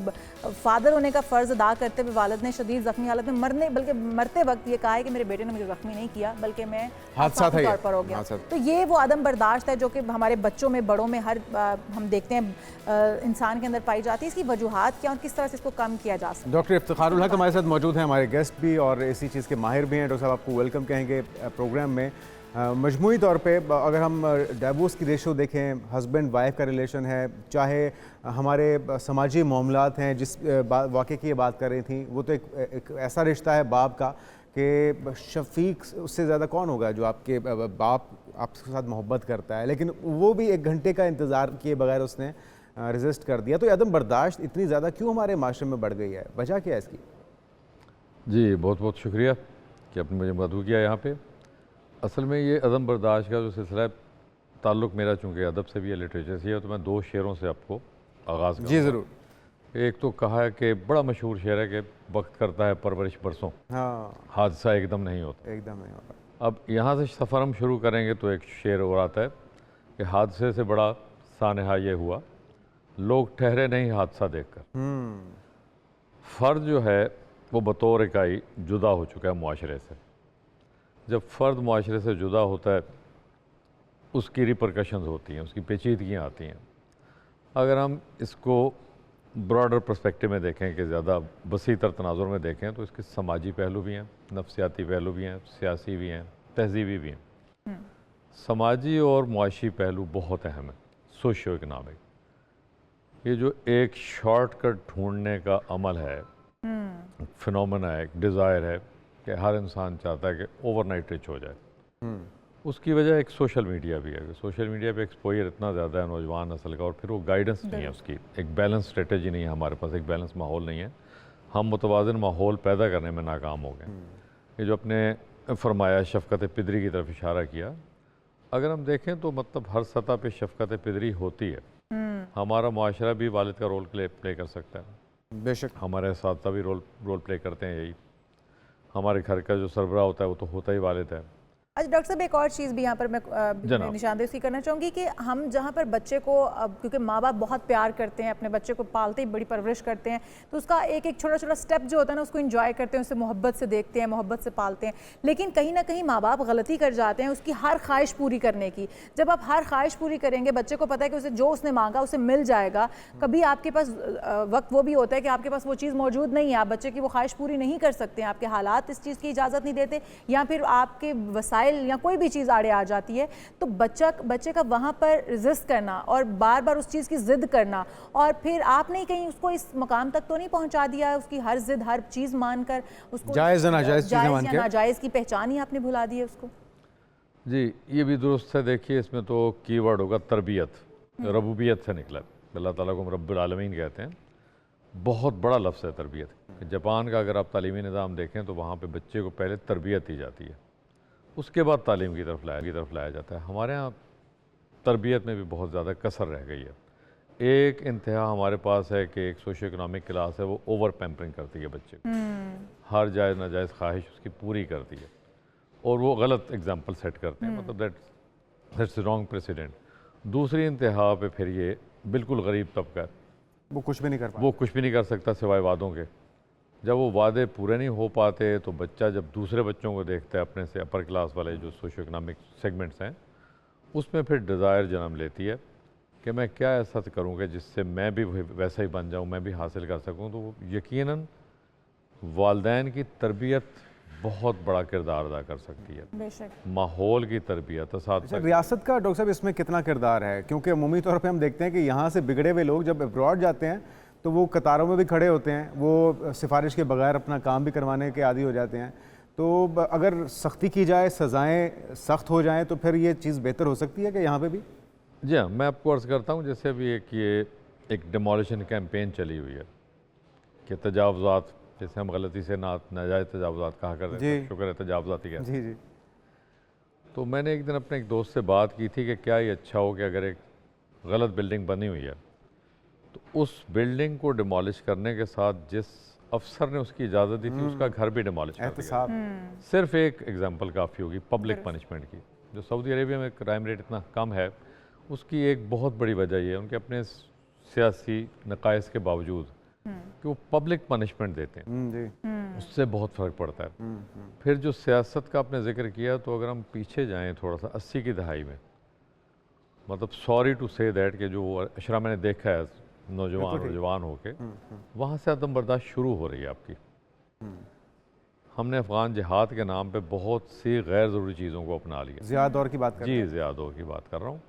फादर होने का फ़र्ज़ अदा करते हुए वालिद ने शदीद ज़ख्मी हालत में बल्कि मरते वक्त ये कहा है कि मेरे बेटे ने मुझे ज़ख्मी नहीं किया, बल्कि मैं हादसा तौर पर हो गया। तो ये वो अदम बर्दाश्त है जो कि हमारे बच्चों में, बड़ों में, हर हम देखते हैं इंसान के अंदर पाई जाती है। इसकी वजूहात क्या और किस तरह से इसको कम किया जा सकता है? डॉक्टर इफ्तिखारुल हक हमारे साथ मौजूद हैं, हमारे गेस्ट भी और इसी चीज़ के माहिर भी हैं। डॉक्टर साहब, आपको वेलकम कहेंगे प्रोग्राम में। मजमूई तौर पे अगर हम डाइवोर्स की रेशो देखें, हस्बैंड वाइफ का रिलेशन है, चाहे हमारे समाजी मामलात हैं, जिस वाक़े की ये बात कर रही थी, वो तो एक ऐसा रिश्ता है बाप का कि शफीक उससे ज़्यादा कौन होगा जो आपके बाप आपके साथ मोहब्बत करता है, लेकिन वो भी 1 घंटे का इंतज़ार किए बगैर उसने रेजिस्ट कर दिया। तो अदम बर्दाश्त इतनी ज़्यादा क्यों हमारे माशरे में बढ़ गई है? वजह क्या है इसकी? जी, बहुत बहुत शुक्रिया कि आपने मुझे मदऊ किया यहाँ पे। असल में ये अदम बर्दाश्त का जो सिलसिला है, ताल्लुक़ मेरा चूँकि अदब से भी है, लिटरेचर से है, तो मैं 2 शेरों से आपको आगाज़ करूँगा। जी ज़रूर। एक तो कहा है कि बड़ा मशहूर शेर है कि वक्त करता है परवरिश बरसों, हाँ, हादसा एकदम नहीं होता। एकदम नहीं होता। अब यहाँ से सफ़र हम शुरू करेंगे तो एक शेर और आता है कि हादसे से बड़ा सानहा ये हुआ, लोग ठहरे नहीं हादसा देखकर। फ़र्द जो है वो बतौर इकाई जुदा हो चुका है मुआशरे से। जब फ़र्द मुआशरे से जुदा होता है उसकी रिपरकशंस होती हैं, उसकी पेचीदगियाँ आती हैं। अगर हम इसको ब्रॉडर पर्सपेक्टिव में देखें, कि ज़्यादा वसी तर तनाजुर में देखें, तो इसके समाजी पहलू भी हैं, नफसियाती पहलू भी हैं, सियासी भी हैं, तहजीबी भी हैं। समाजी और मुआशी पहलू बहुत अहम है। सोशियो इकनॉमिक, ये जो एक शॉर्टकट ढूंढने का अमल है, फिनोमेना है, एक डिज़ायर है कि हर इंसान चाहता है कि ओवरनाइट रिच हो जाए। उसकी वजह एक सोशल मीडिया भी है। सोशल मीडिया पे एक्सपोजर इतना ज़्यादा है नौजवान नस्ल का, और फिर वो गाइडेंस नहीं है उसकी, एक बैलेंस स्ट्रेटजी नहीं है हमारे पास, एक बैलेंस माहौल नहीं है। हम मुतवाज़िन माहौल पैदा करने में नाकाम हो गए। ये जो अपने फरमाया शफ़क़त पिदरी की तरफ इशारा किया, अगर हम देखें तो मतलब हर सतह पे शफ़क़त पिदरी होती है। हमारा मुआशरा भी वालिद का रोल प्ले कर सकता है, बेशक। हमारे इस्ताद भी रोल प्ले करते हैं। यही हमारे घर का जो सरबरा होता है वो तो होता ही वालिद है। अच्छा डॉक्टर साहब, एक और चीज़ भी यहाँ पर मैं निशानदेही उसकी करना चाहूँगी कि हम जहाँ पर बच्चे को, क्योंकि माँ बाप बहुत प्यार करते हैं अपने बच्चे को, पालते ही बड़ी परवरिश करते हैं, तो उसका एक एक छोटा छोटा स्टेप जो होता है ना, उसको एंजॉय करते हैं, उसे मोहब्बत से देखते हैं, मोहब्बत से पालते हैं। लेकिन कहीं ना कहीं माँ बाप गलती कर जाते हैं उसकी हर ख्वाहिश पूरी करने की। जब आप हर ख्वाहिश पूरी करेंगे, बच्चे को पता है कि उसे जो उसने मांगा उसे मिल जाएगा, कभी आपके पास वक्त वो भी होता है कि आपके पास वो चीज़ मौजूद नहीं है, आप बच्चे की वो ख्वाहिश पूरी नहीं कर सकते हैं, आपके हालात इस चीज़ की इजाज़त नहीं देते, या फिर आपके वसाइल या कोई भी चीज़ आड़े आ जाती है, तो बच्चे का वहाँ पर रेजिस्ट करना और बार बार उस चीज़ की जिद करना, और फिर आपने कहीं उसको इस मकाम तक तो नहीं पहुँचा दिया है, उसकी हर जिद हर चीज़ मानकर उसको जायज़ नाजायज़ की पहचान ही आपने भुला दी है उसको। जी, ये भी दुरुस्त है। देखिए, इसमें तो कीवर्ड होगा तरबियत, रबूबियत से निकला। अल्लाह ताला को हम रब्बुल आलमीन कहते हैं, बहुत बड़ा लफ्ज़ है तरबियत। जापान का अगर आप तालीमी निज़ाम देखें तो वहाँ पे बच्चे को पहले तरबियत दी जाती है, उसके बाद तालीम की तरफ लाया जाता है। हमारे यहाँ तरबियत में भी बहुत ज़्यादा कसर रह गई है। एक इंतहा हमारे पास है कि एक सोशो इकनॉमिक क्लास है, वो ओवर पैम्परिंग करती है बच्चे को, हर जायज़ नाजायज़ ख्वाहिश उसकी पूरी करती है, और वो गलत एग्जाम्पल सेट करते हैं, मतलब दैट्स रॉन्ग प्रेसिडेंट। दूसरी इंतहा पे फिर ये बिल्कुल गरीब तबका है, वो कुछ भी नहीं कर सकता सिवाय वादों के। जब वो वादे पूरे नहीं हो पाते तो बच्चा जब दूसरे बच्चों को देखता है, अपने से अपर क्लास वाले जो सोशो इकनॉमिक सेगमेंट्स हैं, उसमें फिर डिज़ायर जन्म लेती है कि मैं क्या ऐसा करूँगा जिससे मैं भी वैसा ही बन जाऊँ, मैं भी हासिल कर सकूँ। तो यकीनन वालिदैन की तरबियत बहुत बड़ा किरदार अदा कर सकती है, माहौल की तरबियत। अच्छा, रियासत का डॉक्टर साहब इसमें कितना किरदार है? क्योंकि अमूमी तौर पे हम देखते हैं कि यहाँ से बिगड़े हुए लोग जब अब्रॉड जाते हैं तो वो कतारों में भी खड़े होते हैं, वो सिफारिश के बगैर अपना काम भी करवाने के आदी हो जाते हैं। तो अगर सख्ती की जाए, सज़ाएँ सख्त हो जाएँ, तो फिर ये चीज़ बेहतर हो सकती है कि यहाँ पे भी? जी हाँ, मैं आपको अर्ज़ करता हूँ, जैसे अभी एक डिमोलिशन कैंपेन चली हुई है कि तजावुज़ात, जैसे हम गलती से नाजायज़ तजावुज़ात कहा करते हैं, शुक्र है तजावुज़ात ही कहते हैं। जी। तो मैंने एक दिन अपने एक दोस्त से बात की थी कि क्या ये अच्छा हो कि अगर एक गलत बिल्डिंग बनी हुई है तो उस बिल्डिंग को डिमोलिश करने के साथ जिस अफसर ने उसकी इजाज़त दी थी उसका घर भी डिमोलिश कर दिया। सिर्फ एक एग्जांपल काफ़ी होगी पब्लिक पनिशमेंट की। जो सऊदी अरेबिया में क्राइम रेट इतना कम है, उसकी एक बहुत बड़ी वजह ये है उनके अपने सियासी नकाइस के बावजूद कि वो पब्लिक पनिशमेंट देते हैं, उससे बहुत फ़र्क पड़ता है। फिर जो सियासत का आपने जिक्र किया, तो अगर हम पीछे जाएँ थोड़ा सा 80 की दहाई में, मतलब सॉरी टू से दैट कि जो अशरा मैंने देखा है नौजवान होके, वहाँ से अदम बर्दाश्त शुरू हो रही है आपकी। हमने अफ़गान जिहाद के नाम पे बहुत सी गैर ज़रूरी चीज़ों को अपना लिया। ज़िया दौर की बात कर जी, ज़िया दौर की बात कर रहा हूँ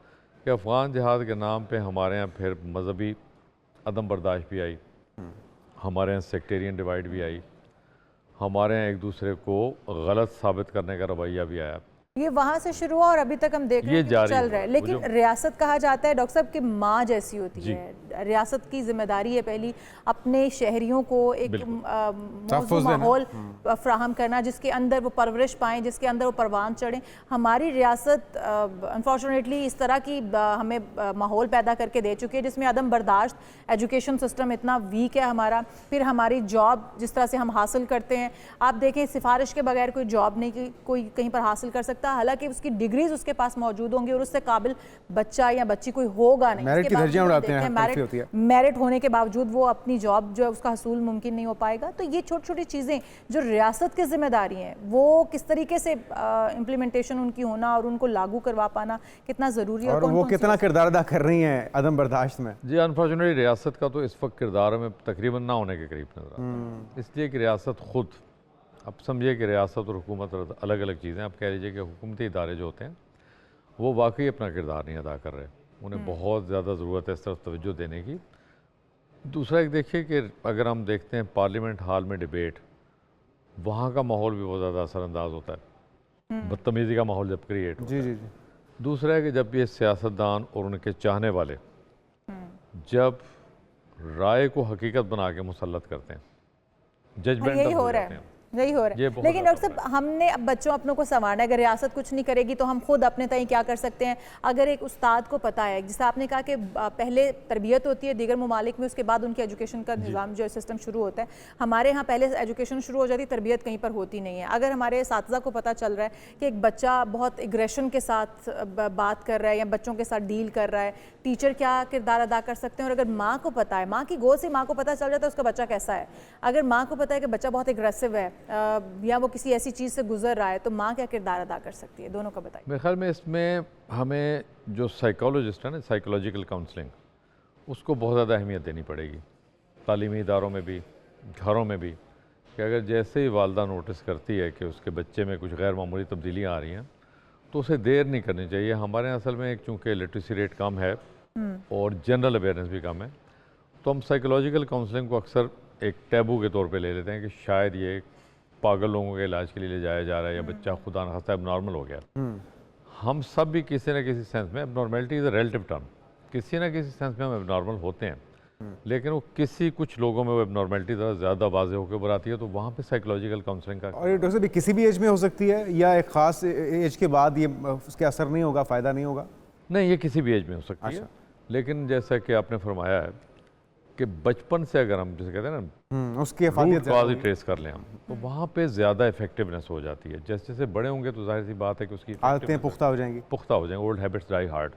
कि अफ़गान जिहाद के नाम पे हमारे यहाँ फिर मजहबी अदम बर्दाश्त भी आई, हमारे यहाँ सेक्टेरियन डिवाइड भी आई, हमारे यहाँ एक दूसरे को गलत साबित करने का रवैया भी आया। ये वहाँ से शुरू हुआ और अभी तक हम देख रहे हैं कि चल रहा है। लेकिन रियासत कहा जाता है डॉक्टर साहब कि माँ जैसी होती है। रियासत की जिम्मेदारी है पहली अपने शहरियों को एक माहौल फ्राहम करना जिसके अंदर वो परवरिश पाएँ, जिसके अंदर वो परवान चढ़ें। हमारी रियासत अनफॉर्चुनेटली इस तरह की हमें माहौल पैदा करके दे चुकी है जिसमें अदम बर्दाश्त, एजुकेशन सिस्टम इतना वीक है हमारा, फिर हमारी जॉब जिस तरह से हम हासिल करते हैं, आप देखें सिफारिश के बगैर कोई जॉब नहीं कोई कहीं पर हासिल कर सकता, हालांकि उसकी डिग्रीज उसके पास मौजूद होंगी और उससे काबिल बच्चा या बच्ची कोई होगा नहीं। मेरिट की धज्जियां उड़ाते हैं, होती है, मेरिट होने के बावजूद वो अपनी जॉब जो है उसका हसूल मुमकिन नहीं हो पाएगा। तो ये छोटी छोटी चीज़ें जो रियासत की जिम्मेदारी हैं वो किस तरीके से इम्प्लीमेंटेशन उनकी होना और उनको लागू करवा पाना कितना ज़रूरी है और वो कितना किरदार अदा कर रही हैं अदम बर्दाश्त में। जी, अनफॉर्चुनेटली रियासत का तो इस वक्त किरदार में तकरीबन ना होने के करीब नजर आता है, इसलिए कि रियासत खुद, अब समझिए कि रियासत और हुकूमत अलग अलग चीज़ें। आप कह लीजिए कि हुकूमती इदारे जो होते हैं वो वाकई अपना किरदार नहीं अदा कर रहे, उन्हें बहुत ज़्यादा ज़रूरत है इस तरफ तवज्जो देने की। दूसरा एक देखिए कि अगर हम देखते हैं पार्लियामेंट हॉल में डिबेट, वहाँ का माहौल भी बहुत ज़्यादा असरअंदाज होता है, बदतमीज़ी का माहौल जब क्रिएट होता है। जी जी जी। दूसरा है कि जब ये सियासतदान और उनके चाहने वाले जब राय को हकीकत बना के मुसल्लत करते हैं, जजमेंट यही हो रहा है, यही हो रहा है। लेकिन डॉक्टर साहब, हमने अब बच्चों अपनों को संवारना है। अगर रियासत कुछ नहीं करेगी तो हम खुद अपने तय क्या कर सकते हैं? अगर एक उस्ताद को पता है, जैसे आपने कहा कि पहले तरबियत होती है दीगर ममालिक में, उसके बाद उनकी एजुकेशन का निज़ाम जो सिस्टम शुरू होता है। हमारे यहाँ पहले एजुकेशन शुरू हो जाती, तरबियत कहीं पर होती नहीं है। अगर हमारे असातिज़ा को पता चल रहा है कि एक बच्चा बहुत एग्रेशन के साथ बात कर रहा है या बच्चों के साथ डील कर रहा है, टीचर क्या किरदार अदा कर सकते हैं? और अगर माँ को पता है, माँ की गोद से माँ को पता चल जाता है उसका बच्चा कैसा है। अगर माँ को पता है कि बच्चा बहुत एग्रेसिव है या वो किसी ऐसी चीज़ से गुजर रहा है, तो माँ क्या किरदार अदा कर सकती है? दोनों का बताइए। मेरे ख्याल में इसमें हमें जो साइकोलॉजिस्ट है ना, साइकोलॉजिकल काउंसलिंग, उसको बहुत ज़्यादा अहमियत देनी पड़ेगी, तालीमी इदारों में भी, घरों में भी। कि अगर जैसे ही वालदा नोटिस करती है कि उसके बच्चे में कुछ गैर मामूली तब्दीलियाँ आ रही हैं, तो उसे देर नहीं करनी चाहिए। हमारे यहाँ असल में एक चूँकि लिटरेसी रेट कम है और जनरल अवेयरनेस भी कम है, तो हम साइकोलॉजिकल काउंसलिंग को अक्सर एक टैबू के तौर पे ले लेते हैं कि शायद ये पागल लोगों के इलाज के लिए ले जाया जा रहा है या बच्चा खुदा न खास्ता एबनॉर्मल हो गया। हम सब भी किसी न किसी सेंस में, abnormality is a relative term, किसी न किसी सेंस में हम एबनॉर्मल होते हैं, लेकिन वो किसी कुछ लोगों में वो एबनॉर्मेलिटी ज़्यादा वाज़ेह होकर उभर आती है, तो वहाँ पे साइकोलॉजिकल काउंसलिंग का। और ये डॉक्टर साहब किसी भी एज में हो सकती है या एक ख़ास एज के बाद ये उसके असर नहीं होगा, फ़ायदा नहीं होगा? नहीं, ये किसी भी एज में हो सकती है, लेकिन जैसा कि आपने फरमाया है कि बचपन से अगर हम जैसे कहते हैं ना उसकी रूट कॉज ट्रेस कर लें हम, तो वहाँ पे ज़्यादा इफेक्टिवनेस हो जाती है। जैसे जैसे बड़े होंगे तो जाहिर सी बात है कि उसकी आदतें पुख्ता हो जाएंगी, ओल्ड हैबिट्स डाई हार्ड।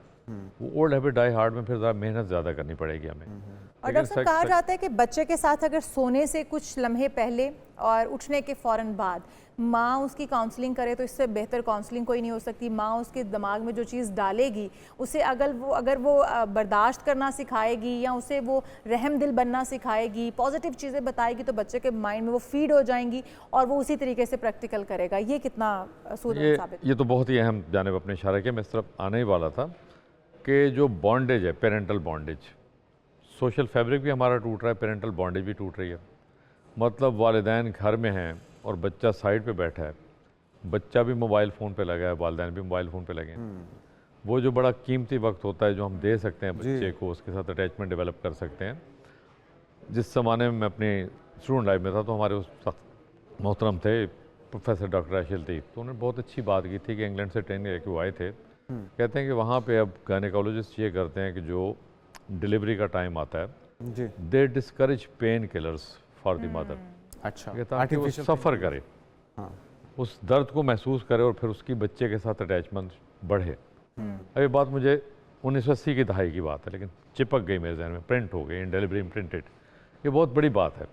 वो ओल्ड हैबिट डाई हार्ड में फिर ज़्यादा मेहनत ज़्यादा करनी पड़ेगी हमें। और डॉक्टर साहब, कहा जाता है कि बच्चे के साथ अगर सोने से कुछ लम्हे पहले और उठने के फ़ौरन बाद माँ उसकी काउंसलिंग करे तो इससे बेहतर काउंसलिंग कोई नहीं हो सकती। माँ उसके दिमाग में जो चीज़ डालेगी उसे अगर वो बर्दाश्त करना सिखाएगी या उसे वो रहम दिल बनना सिखाएगी, पॉजिटिव चीज़ें बताएगी, तो बच्चे के माइंड में वो फीड हो जाएंगी और वो उसी तरीके से प्रैक्टिकल करेगा। ये कितना सूरत साबित? ये तो बहुत ही अहम जानिब अपने इशारा किया, मैं इस तरफ आने ही वाला था कि जो बॉन्डेज है, पेरेंटल बॉन्डेज, सोशल फैब्रिक भी हमारा टूट रहा है, पेरेंटल बॉन्डेज भी टूट रही है। मतलब वालिदैन घर में हैं और बच्चा साइड पे बैठा है, बच्चा भी मोबाइल फ़ोन पे लगा है, वालिदैन भी मोबाइल फ़ोन पे लगे हैं। वो जो बड़ा कीमती वक्त होता है जो हम दे सकते हैं बच्चे को, उसके साथ अटैचमेंट डेवलप कर सकते हैं। जिस ज़माने में मैं अपनी स्टूडेंट लाइफ में था तो हमारे उस मोहतरम थे प्रोफेसर डॉक्टर राशिल थी, तो उन्होंने बहुत अच्छी बात की थी कि इंग्लैंड से ट्रेन लेके वो आए थे। कहते हैं कि वहाँ पे अब गायनेकोलॉजिस्ट ये करते हैं कि जो डिलीवरी का टाइम आता है, they discourage painkillers for the mother. अच्छा, ताकि वो सफ़र करे, उस दर्द को महसूस करे और फिर उसकी बच्चे के साथ अटैचमेंट बढ़े। अब ये बात मुझे 1980 की दहाई की बात है, लेकिन चिपक गई मेरे जहन में, प्रिंट हो गई, इंडेलिबली इम्प्रिंटेड। ये बहुत बड़ी बात है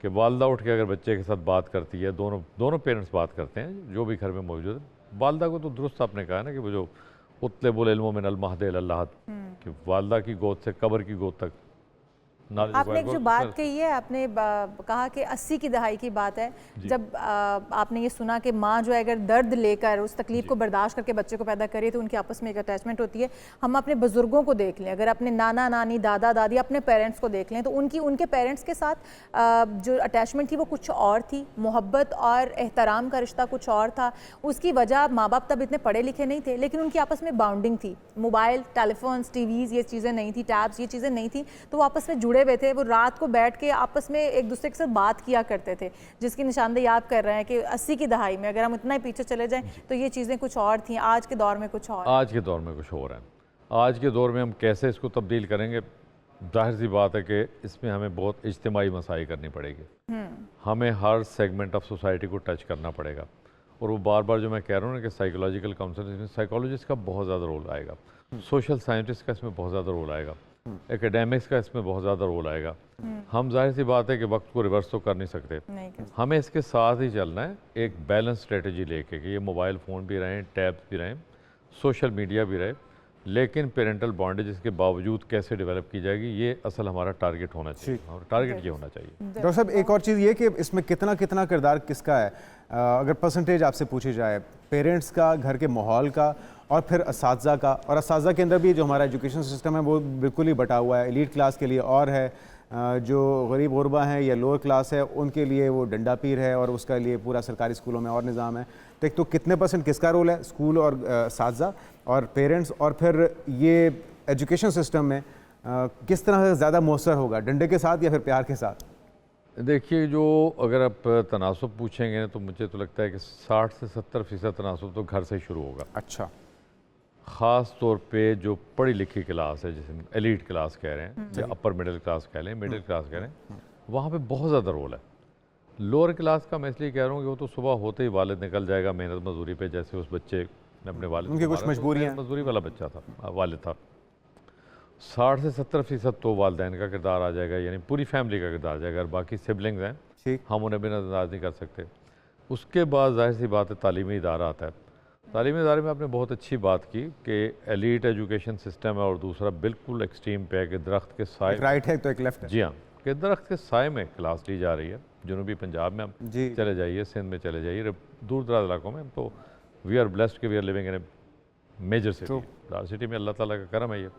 कि वालदा उठ के अगर बच्चे के साथ बात करती है, दोनों पेरेंट्स बात करते हैं जो भी घर में मौजूद है। वालदा को तो दुरुस्त आपने कहा ना कि वो जो उतलेबुल इल्मो मिनल महद इलल लहद, कि वालदा की गोद से कब्र की गोद तक। आपने जो बात कही है, आपने कहा कि 80 की दहाई की बात है, जब आपने ये सुना कि माँ जो है अगर दर्द लेकर उस तकलीफ को बर्दाश्त करके बच्चे को पैदा करे तो उनकी आपस में एक अटैचमेंट होती है। हम अपने बुजुर्गों को देख लें, अगर अपने नाना नानी दादा दादी अपने पेरेंट्स को देख लें तो उनके पेरेंट्स के साथ जो अटैचमेंट थी वो कुछ और थी, मोहब्बत और एहतराम का रिश्ता कुछ और था। उसकी वजह माँ बाप तब इतने पढ़े लिखे नहीं थे, लेकिन उनकी आपस में बाउंडिंग थी। मोबाइल, टेलीफोन्स, टीवीज़ ये चीज़ें नहीं थी, टैब्स ये चीज़ें नहीं थी, तो वो आपस में जुड़े हुए थे। वो रात को बैठ के आपस में एक दूसरे के साथ बात किया करते थे, जिसकी निशानदेही आप कर रहे हैं कि 80 की दहाई में अगर हम इतना ही पीछे चले जाएं तो ये चीज़ें कुछ और थी। आज के दौर में कुछ और, आज के दौर में कुछ और है। आज के दौर में हम कैसे इसको तब्दील करेंगे, जाहिर सी बात है कि इसमें हमें बहुत इज्तिमाई मसाई करनी पड़ेगी। हमें हर सेगमेंट ऑफ सोसाइटी को टच करना पड़ेगा। और वो बार बार जो मैं कह रहा हूँ ना कि साइकोलॉजिकल काउंसलिंग में साइकोलॉजिस्ट का बहुत ज़्यादा रोल आएगा, सोशल साइंटिस्ट का इसमें बहुत ज़्यादा रोल आएगा। एकेडमिक्स का इसमें बहुत ज़्यादा रोल आएगा। हम जाहिर सी बात है कि वक्त को रिवर्स तो कर नहीं सकते, हमें इसके साथ ही चलना है एक बैलेंस स्ट्रेटजी लेके कि ये मोबाइल फ़ोन भी रहें, टैब्स भी रहें, सोशल मीडिया भी रहे, लेकिन पेरेंटल बॉन्डेज के बावजूद कैसे डेवलप की जाएगी, ये असल हमारा टारगेट होना चाहिए और टारगेट ये होना चाहिए। डॉक्टर साहब, एक और चीज़ ये कि इसमें कितना कितना किरदार किसका है, अगर परसेंटेज आपसे पूछी जाए, पेरेंट्स का, घर के माहौल का और फिर असातिज़ा का, और असातिज़ा के अंदर भी जो हमारा एजुकेशन सिस्टम है वो बिल्कुल ही बटा हुआ है, एलीट क्लास के लिए और है, जो गरीब गुरबा हैं या लोअर क्लास है उनके लिए वो डंडा पीर है और उसके लिए पूरा सरकारी स्कूलों में और निज़ाम है। तो एक तो कितने % किसका रोल है, स्कूल और असातिज़ा और पेरेंट्स, और फिर ये एजुकेशन सिस्टम में किस तरह से ज़्यादा मौसर होगा, डंडे के साथ या फिर प्यार के साथ? देखिए, जो अगर आप तनासुब पूछेंगे तो मुझे तो लगता है कि 60 से 70% तनासुब तो घर से शुरू होगा। अच्छा। ख़ास तौर पे जो पढ़ी लिखी क्लास है, जिसे एलीट क्लास कह रहे हैं या अपर मिडिल क्लास कह लें, मिडिल क्लास कह लें, वहाँ पे बहुत ज़्यादा रोल है। लोअर क्लास का मैं इसलिए कह रहा हूँ कि वो तो सुबह होते ही वालिद निकल जाएगा मेहनत मजदूरी पे, जैसे उस बच्चे ने अपने वालिद, उनकी कुछ मजबूरियाँ, मजदूरी वाला बच्चा था, वालिद था। 60 से 70% तो वालिदैन का किरदार आ जाएगा, यानी पूरी फैमिली का किरदार आ जाएगा। अगर बाकी सिबलिंग्स हैं हम उन्हें भी नज़रअंदाज नहीं कर सकते। उसके बाद जाहिर सी बात है तालीमी इदारा आता है। तालीमी इदारे में आपने बहुत अच्छी बात की कि एलीट एजुकेशन सिस्टम है और दूसरा बिल्कुल एक्सट्रीम पे है कि दरख्त के साए, राइट है तो एक लेफ्ट है। जी हाँ, कि दरख्त के साए में क्लास ली जा रही है। जनूबी पंजाब में आप चले जाइए, सिंध में चले जाइए, दूर दराज इलाकों में, तो वी आर ब्लेस्ड कि we are living in a major city. Large city में अल्लाह ताला का करम है। ये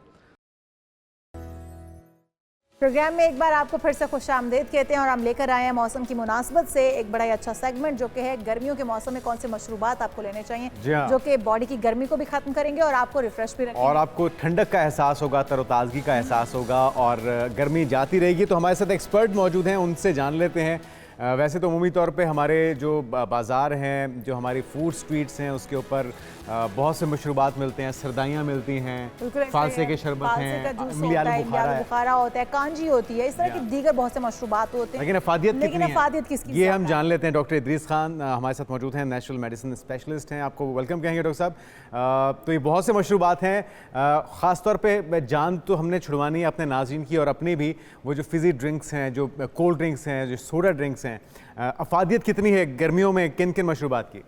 प्रोग्राम में एक बार आपको फिर से खुशामदीद कहते हैं और हम लेकर आए हैं मौसम की मुनासबत से एक बड़ा ही अच्छा सेगमेंट, जो कि है गर्मियों के मौसम में कौन से मशरूबात आपको लेने चाहिए, जो कि बॉडी की गर्मी को भी खत्म करेंगे और आपको रिफ्रेश भी रखेंगे और आपको ठंडक का एहसास होगा, तरोताज़गी का एहसास होगा और गर्मी जाती रहेगी। तो हमारे साथ एक्सपर्ट मौजूद हैं, उनसे जान लेते हैं। वैसे तो उमूमी तौर पे हमारे जो बाज़ार हैं, जो हमारी फूड स्ट्रीट्स हैं, उसके ऊपर बहुत से मशरूबात मिलते हैं, सरदाइयाँ मिलती हैं, फालसे के शरबत हैं, इमली आलू बुखारा होता है, कांजी होती है, इस तरह की दीगर बहुत से मशरूबात होते हैं। लेकिन अफादियत किसकी, ये हम जान लेते हैं। डॉक्टर इदरीस खान हमारे साथ मौजूद हैं, नेचुरल मेडिसिन स्पेशलिस्ट हैं। आपको वेलकम कहेंगे डॉक्टर साहब। तो ये बहुत से मशरूबात हैं, ख़ास तौर पे जान तो हमने छुड़वानी है अपने नाज़रीन की और अपनी भी। वो जो फिज़ी ड्रिंक्स हैं, जो कोल्ड ड्रिंक्स हैं, जो सोडा ड्रिंक्स हैं, अफादियत कितनी है गर्मियों में किन किन मशरूबात की?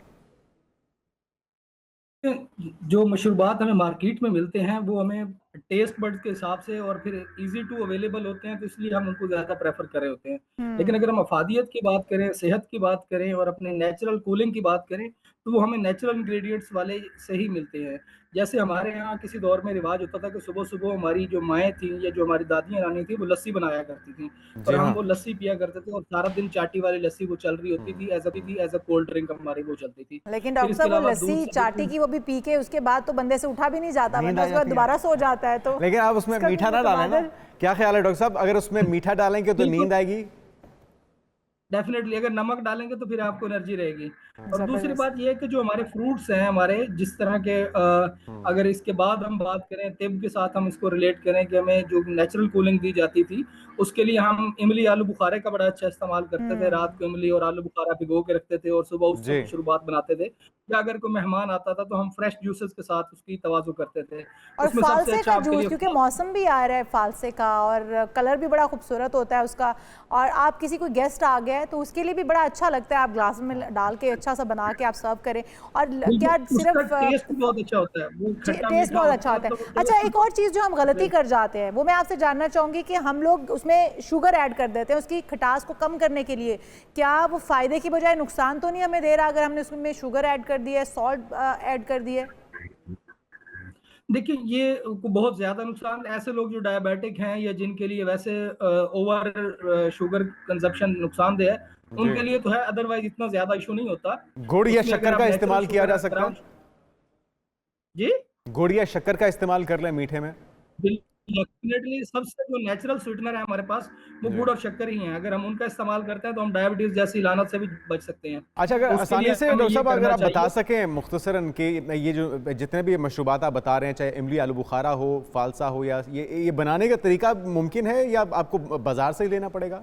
जो मशरूबात हमें मार्केट में मिलते हैं वो हमें टेस्ट बड्स के हिसाब से और फिर इजी टू अवेलेबल होते हैं, तो इसलिए हम उनको ज़्यादा प्रेफर कर रहे होते हैं। लेकिन अगर हम अफादियत की बात करें, सेहत की बात करें और अपने नेचुरल कूलिंग की बात करें, तो वो हमें नेचुरल इंग्रेडिएंट्स वाले से ही मिलते हैं। जैसे हमारे यहाँ किसी दौर में रिवाज होता था कि सुबह सुबह हमारी जो माएँ थी या जो हमारी दादियाँ नानी थी वो लस्सी बनाया करती थी और हम वो लस्सी पिया करते थे और सारा दिन चाटी वाली लस्सी वो चल रही होती थी, एज अ कोल्ड ड्रिंक हमारी वो चलती थी। लेकिन डॉक्टर साहब, वो लस्सी चाटी की वो भी पी के उसके बाद तो बंदे से उठा भी नहीं जाता, बंदा उसके बाद दोबारा सो जाता है। तो लेकिन आप उसमें मीठा ना डालें ना, क्या ख्याल है डॉक्टर साहब? अगर उसमें मीठा डालेंगे तो नींद आएगी? डेफिनेटली, अगर नमक डालेंगे तो फिर आपको एनर्जी रहेगी। और दूसरी बात यह है कि जो हमारे फ्रूट्स हैं, हमारे जिस तरह के अगर इसके बाद हम बात करें तिब के साथ, हम इसको रिलेट करें कि हमें जो नेचुरल कूलिंग दी जाती थी, उसके लिए हम इमली आलू बुखारे का बड़ा अच्छा इस्तेमाल करते थे। रात को इमली और आलू बुखारा भिगो के रखते थे और सुबह उससे शुरुआत बनाते थे, या अगर कोई मेहमान आता था तो हम फ्रेश जूसेस के साथ उसकी तवाज़ु करते थे। और फालसे का जूस, क्योंकि मौसम भी आ रहा है फालसे का और कलर भी बड़ा खूबसूरत होता है उसका, और आप किसी कोई गेस्ट आ गया है तो उसके लिए भी बड़ा अच्छा लगता है, आप ग्लास में डाल के अच्छा सा बना के आप सर्व करें। और क्या सिर्फ टेस्ट बहुत अच्छा होता है, टेस्ट बहुत अच्छा होता है। अच्छा, एक और चीज़ जो हम गलती कर जाते हैं वो मैं आपसे जानना चाहूँगी कि हम लोग उसमें शुगर ऐड कर देते हैं उसकी खटास को कम करने के लिए। क्या वो फ़ायदे की बजाय नुकसान तो नहीं हमें दे रहा अगर हमने उसमें शुगर ऐड कर दी है, सॉल्ट ऐड कर दी है? देखिए, ये बहुत ज़्यादा नुकसान ऐसे लोग जो डायबिटिक हैं या जिनके लिए वैसे ओवर शुगर कंजप्शन नुकसानदेह है, उनके लिए तो है, अदरवाइज इतना ज़्यादा इशू नहीं होता। गुड़ या शक्कर का इस्तेमाल किया जा सकता है? जी, गुड़ या शक्कर का इस्तेमाल कर लें मीठे में? डेफिनेटली सबसे जो नेचुरल स्वीटनर है हमारे पास वो गुड़ और शक्कर ही हैं। अगर हम उनका इस्तेमाल करते हैं तो हम डायबिटीज जैसी लानत से भी बच सकते हैं। अच्छा, अगर आसानी से डॉक्टर साहब अगर आप बता सकें मुख्तसरन कि ये जो जितने भी मशरूबात आप बता रहे हैं, चाहे इमली आलू बुखारा हो, फालसा हो, या ये बनाने का तरीका मुमकिन है या आपको बाजार से ही लेना पड़ेगा?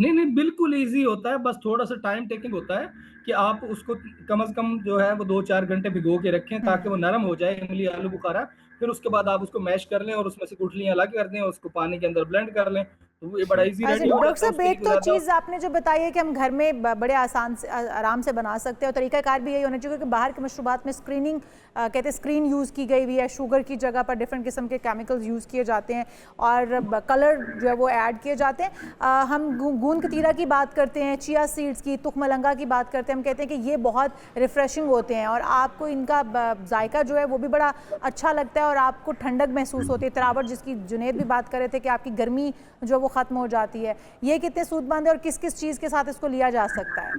नहीं बिल्कुल इजी होता है, बस थोड़ा सा टाइम टेकिंग होता है कि आप उसको कम से कम जो है वो 2-4 घंटे भिगो के रखें ताकि वो नरम हो जाए, इमली आलू बुखारा। फिर उसके बाद आप उसको मैश कर लें और उसमें से गुठलियां अलग कर दें, उसको पानी के अंदर ब्लेंड कर लें, तो ये बड़ा इजी अच्छा रेडी हो डॉक्टर जाता है। साहब, एक तो चीज़ आपने जो बताई है कि हम घर में बड़े आसान से आराम से बना सकते हैं, और तरीकाकार भी यही होना चाहिए कि बाहर के मशरूबात में स्क्रीनिंग कहते हैं स्क्रीन यूज़ की गई हुई है, शुगर की जगह पर डिफरेंट किस्म के केमिकल्स यूज़ किए जाते हैं और कलर जो है वो ऐड किए जाते हैं। हम गूंद कतीरा की बात करते हैं, चिया सीड्स की, तुखमलंगा की बात करते हैं, हम कहते हैं कि ये बहुत रिफ़्रेशिंग होते हैं और आपको इनका जायका जो है वो भी बड़ा अच्छा लगता है और आपको ठंडक महसूस होती है, तरावट जिसकी जुनेद भी बात कर रहे थे कि आपकी गर्मी जो वो ख़त्म हो जाती है। ये कितने सूदमंद है और किस किस चीज़ के साथ इसको लिया जा सकता है?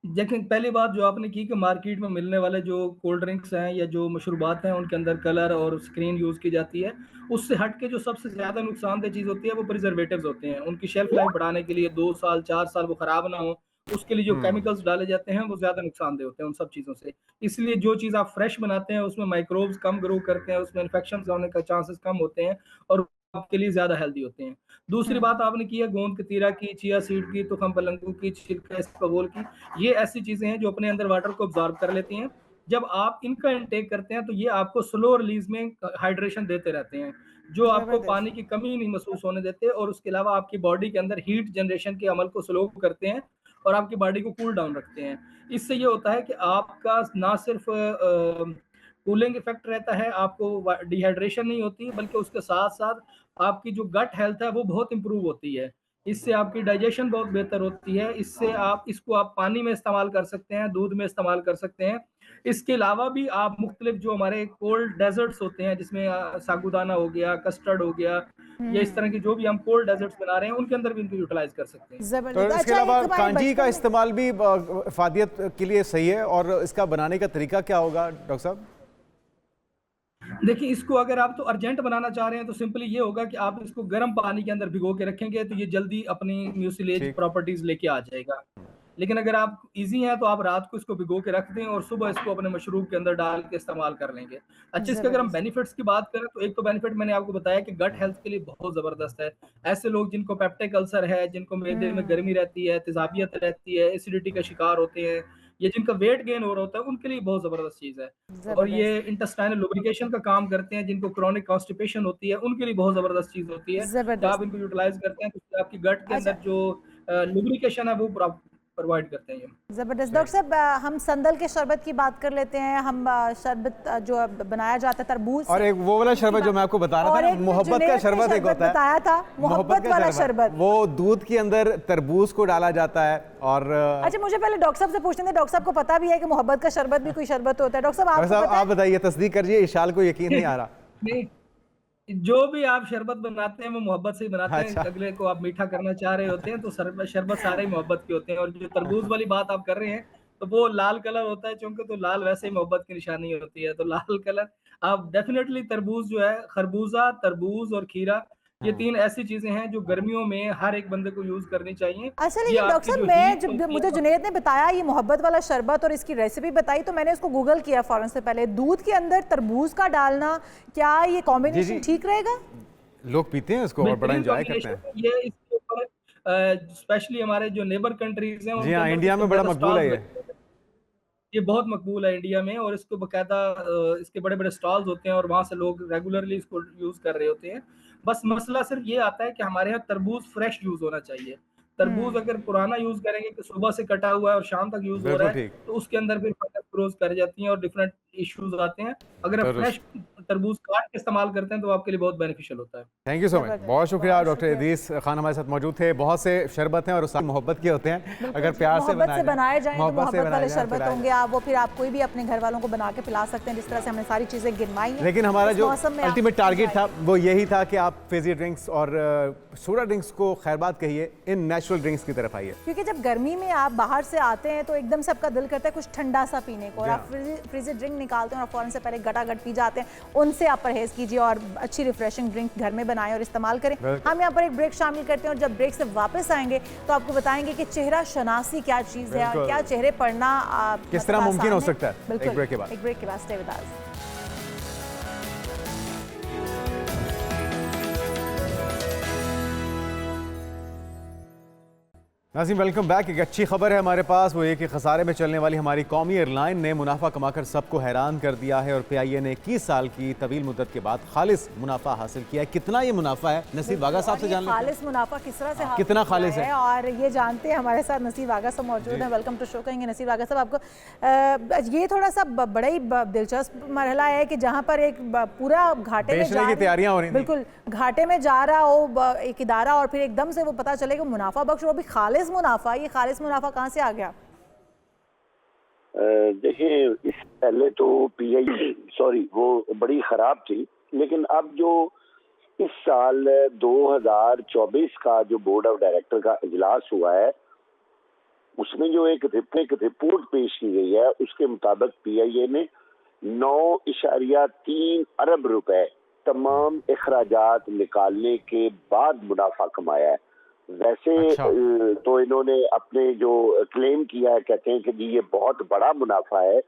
देखिए, पहली बात जो आपने की कि मार्केट में मिलने वाले जो कोल्ड ड्रिंक्स हैं या जो मशरूबात हैं उनके अंदर कलर और स्क्रीन यूज़ की जाती है, उससे हट के जो सबसे ज़्यादा नुकसानदेह चीज़ होती है वो प्रिजर्वेटिव्स होते हैं। उनकी शेल्फ लाइफ बढ़ाने के लिए 2 साल 4 साल वो ख़राब ना हो, उसके लिए जो केमिकल्स डाले जाते हैं वो ज़्यादा नुकसानदेह होते हैं उन सब चीज़ों से। इसलिए जो चीज़ आप फ्रेश बनाते हैं उसमें माइक्रोब्स कम ग्रो करते हैं, उसमें इन्फेक्शंस होने का चांसेस कम होते हैं और आपके लिए ज़्यादा हेल्दी होते हैं। दूसरी बात आपने की है गोंद कतीरा की, चिया सीड की, तुखम पलंगों की, छिलका इसबगोल की, ये ऐसी चीज़ें हैं जो अपने अंदर वाटर को अब्ज़ॉर्ब कर लेती हैं। जब आप इनका इंटेक करते हैं तो ये आपको स्लो रिलीज़ में हाइड्रेशन देते रहते हैं, जो आपको पानी की कमी नहीं महसूस होने देते और उसके अलावा आपकी बॉडी के अंदर हीट जनरेशन के अमल को स्लो करते हैं और आपकी बॉडी को कूल डाउन रखते हैं। इससे ये होता है कि आपका ना सिर्फ कूलिंग इफेक्ट रहता है, आपको डिहाइड्रेशन नहीं होती, बल्कि उसके साथ-साथ आपकी जो गट हेल्थ है वो बहुत इंप्रूव होती है। इससे आपकी डाइजेशन बहुत बेहतर होती है। इसको आप पानी में इस्तेमाल कर सकते हैं, दूध में इस्तेमाल कर सकते हैं। इसके अलावा भी आप मुख्तलिफ जो हमारे कोल्ड डेजर्ट्स होते हैं जिसमें साबूदाना हो गया, कस्टर्ड हो गया या इस तरह की जो भी हम कोल्ड डेजर्ट्स बना रहे हैं उनके अंदर भी इनको यूटिलाइज कर सकते हैं। तो इसके अलावा कांजी का इस्तेमाल भी इफादियत के लिए सही है और इसका बनाने का तरीका क्या होगा डॉक्टर साहब? देखिए, इसको अगर आप तो अर्जेंट बनाना चाह रहे हैं तो सिंपली ये होगा कि आप इसको गर्म पानी के अंदर भिगो के रखेंगे तो ये जल्दी अपनी म्यूसिलेज प्रॉपर्टीज लेके आ जाएगा। लेकिन अगर आप इजी हैं तो आप रात को इसको भिगो के रख दें और सुबह इसको अपने मशरूब के अंदर डाल के इस्तेमाल कर लेंगे। अच्छा, इसके अगर हम बेनिफिट्स की बात करें तो एक तो बेनिफिट मैंने आपको बताया कि गट हेल्थ के लिए बहुत जबरदस्त है। ऐसे लोग जिनको पेप्टिक अल्सर है, जिनको मैदे में गर्मी रहती है, तेजाबियत रहती है, एसिडिटी का शिकार होते हैं या जिनका वेट गेन हो रहा होता है, उनके लिए बहुत जबरदस्त चीज है। और ये इंटेस्टाइनल लुब्रिकेशन का काम करते हैं, जिनको क्रोनिक कॉन्स्टिपेशन होती है उनके लिए बहुत जबरदस्त चीज होती है। जब आप इनको यूटिलाइज करते हैं तो आपकी गट के अंदर जो लुब्रिकेशन है वो प्रोवाइड करते हैं। जबरदस्त। डॉक्टर साहब, हम संदल के शरबत की बात कर लेते हैं। हम शरबत जो बनाया जाता है तरबूज और एक वो वाला शरबत जो मैं आपको बता रहा था, मोहब्बत का शरबत एक होता है, बताया था मोहब्बत वाला शरबत, वो दूध के अंदर तरबूज को डाला जाता है। और अच्छा, मुझे पहले डॉक्टर साहब से पूछते थे, डॉक्टर साहब को पता भी है कि मोहब्बत का शरबत भी कोई शरबत होता है? डॉक्टर साहब आप बताइए, तस्दीक करिए, इशाल को यकीन नहीं आ रहा। नहीं, जो भी आप शरबत बनाते हैं वो मोहब्बत से ही बनाते हैं। अगले को आप मीठा करना चाह रहे होते हैं तो शरबत सारे ही मोहब्बत के होते हैं। और जो तरबूज वाली बात आप कर रहे हैं तो वो लाल कलर होता है, चूंकि तो लाल वैसे ही मोहब्बत की निशानी होती है, तो लाल कलर आप डेफिनेटली तरबूज जो है, खरबूजा, तरबूज और खीरा, ये 3 ऐसी चीजें हैं जो गर्मियों में हर एक बंदे को यूज करनी चाहिए। अच्छा, लेकिन डॉक्टर साहब, मैं जब मुझे जुनेद ने बताया ये मोहब्बत वाला शरबत और इसकी रेसिपी बताई तो मैंने इसको गूगल किया फौरन से पहले। दूध के अंदर तरबूज का डालना, क्या ये कॉम्बिनेशन ठीक रहेगा? लोग पीते हैं इसको और बड़ा एंजॉय करते हैं। ये इसके ऊपर स्पेशली हमारे जो नेबर कंट्रीज हैं, जी हाँ, इंडिया में बड़ा मकबूल है ये बहुत मकबूल है इंडिया में। और इसको बकायदा इसके बड़े बड़े स्टॉल्स होते हैं और वहाँ से लोग रेगुलरली इसको यूज कर रहे होते हैं। बस मसला सिर्फ ये आता है कि हमारे यहाँ तरबूज फ्रेश यूज होना चाहिए। तरबूज अगर पुराना यूज करेंगे कि सुबह से कटा हुआ है और शाम तक यूज हो रहा है तो उसके अंदर फिर फंगस ग्रोथ कर जाती हैं और डिफरेंट इश्यूज आते हैं। अगर आप फ्रेश तरबूज काट के इस्तेमाल करते हैं तो आपके लिए बहुत बेनिफिशियल होता है। थैंक यू सो मच, बहुत शुक्रिया। डॉक्टर इदरीस खान हमारे साथ मौजूद थे। बहुत से शरबत हैं और उस मोहब्बत के होते हैं, अगर प्यार से बनाए जाए तो मोहब्बत वाले शरबत होंगे। आप वो फिर आप कोई भी अपने घर वालों को बना के पिला सकते हैं, जिस तरह से हमने सारी चीजें गिनवाई हैं। लेकिन हमारा जो अल्टीमेट टारगेट था वो यही था कि आप फिजी ड्रिंक्स और सोडा ड्रिंक्स को खैरबाद कहिए, इन नेचुरल ड्रिंक्स की तरफ आइए। क्योंकि जब गर्मी में आप बाहर से आते हैं तो एकदम से आपका दिल करता है कुछ ठंडा सा पीने को, और आप फ्रिज ड्रिंक निकालते हैं और फौरन से पहले गटागट पी जाते हैं। उनसे आप परहेज कीजिए और अच्छी रिफ्रेशिंग ड्रिंक घर में बनाएं और इस्तेमाल करें। हम यहाँ पर एक ब्रेक शामिल करते हैं और जब ब्रेक से वापस आएंगे तो आपको बताएंगे कि चेहरा शनासी क्या चीज़ है और क्या चेहरे पढ़ना किस तरह मुमकिन हो सकता है। बिल्कुल, एक ब्रेक के बाद स्टे विद अस। नाज़रीन वेलकम बैक। एक अच्छी खबर है हमारे पास, वो ये कि खसारे में चलने वाली हमारी कौमी एयरलाइन ने मुनाफा कमाकर सबको हैरान कर दिया है और PIA ने 21 साल की तवील मुद्दत के बाद खालिस मुनाफा हासिल किया है। कितना ये मुनाफा है नसीब वागा साहब से जान लेते हैं। खालिस मुनाफा किस तरह से हासिल कितना खालिस है और ये जानते हैं। हमारे साथ नसीब वागा साहब मौजूद हैं। वेलकम टू शो कहेंगे नसीब वागा साहब आपको। ये थोड़ा सा बड़ा ही दिलचस्प मरहला है कि जहाँ पर एक पूरा घाटे में की तैयारियां हो रही, बिल्कुल घाटे में जा रहा हो एक इदारा और फिर एकदम से वो पता चले कि मुनाफा बख्श, वो भी खालिस मुनाफा। ये खालिस मुनाफा कहाँ से आ गया? देखिए, इस पहले तो PIA वो बड़ी खराब थी, लेकिन अब जो इस साल 2024 का जो बोर्ड ऑफ डायरेक्टर का इजलास हुआ है, उसमें जो एक रिपोर्ट पेश की गई है, उसके मुताबिक PIA ने 9.3 अरब रुपए तमाम अखराजात निकालने के बाद मुनाफा कमाया है। वैसे तो इन्होंने अपने जो क्लेम किया है, कहते हैं कि जी ये बहुत बड़ा मुनाफा है,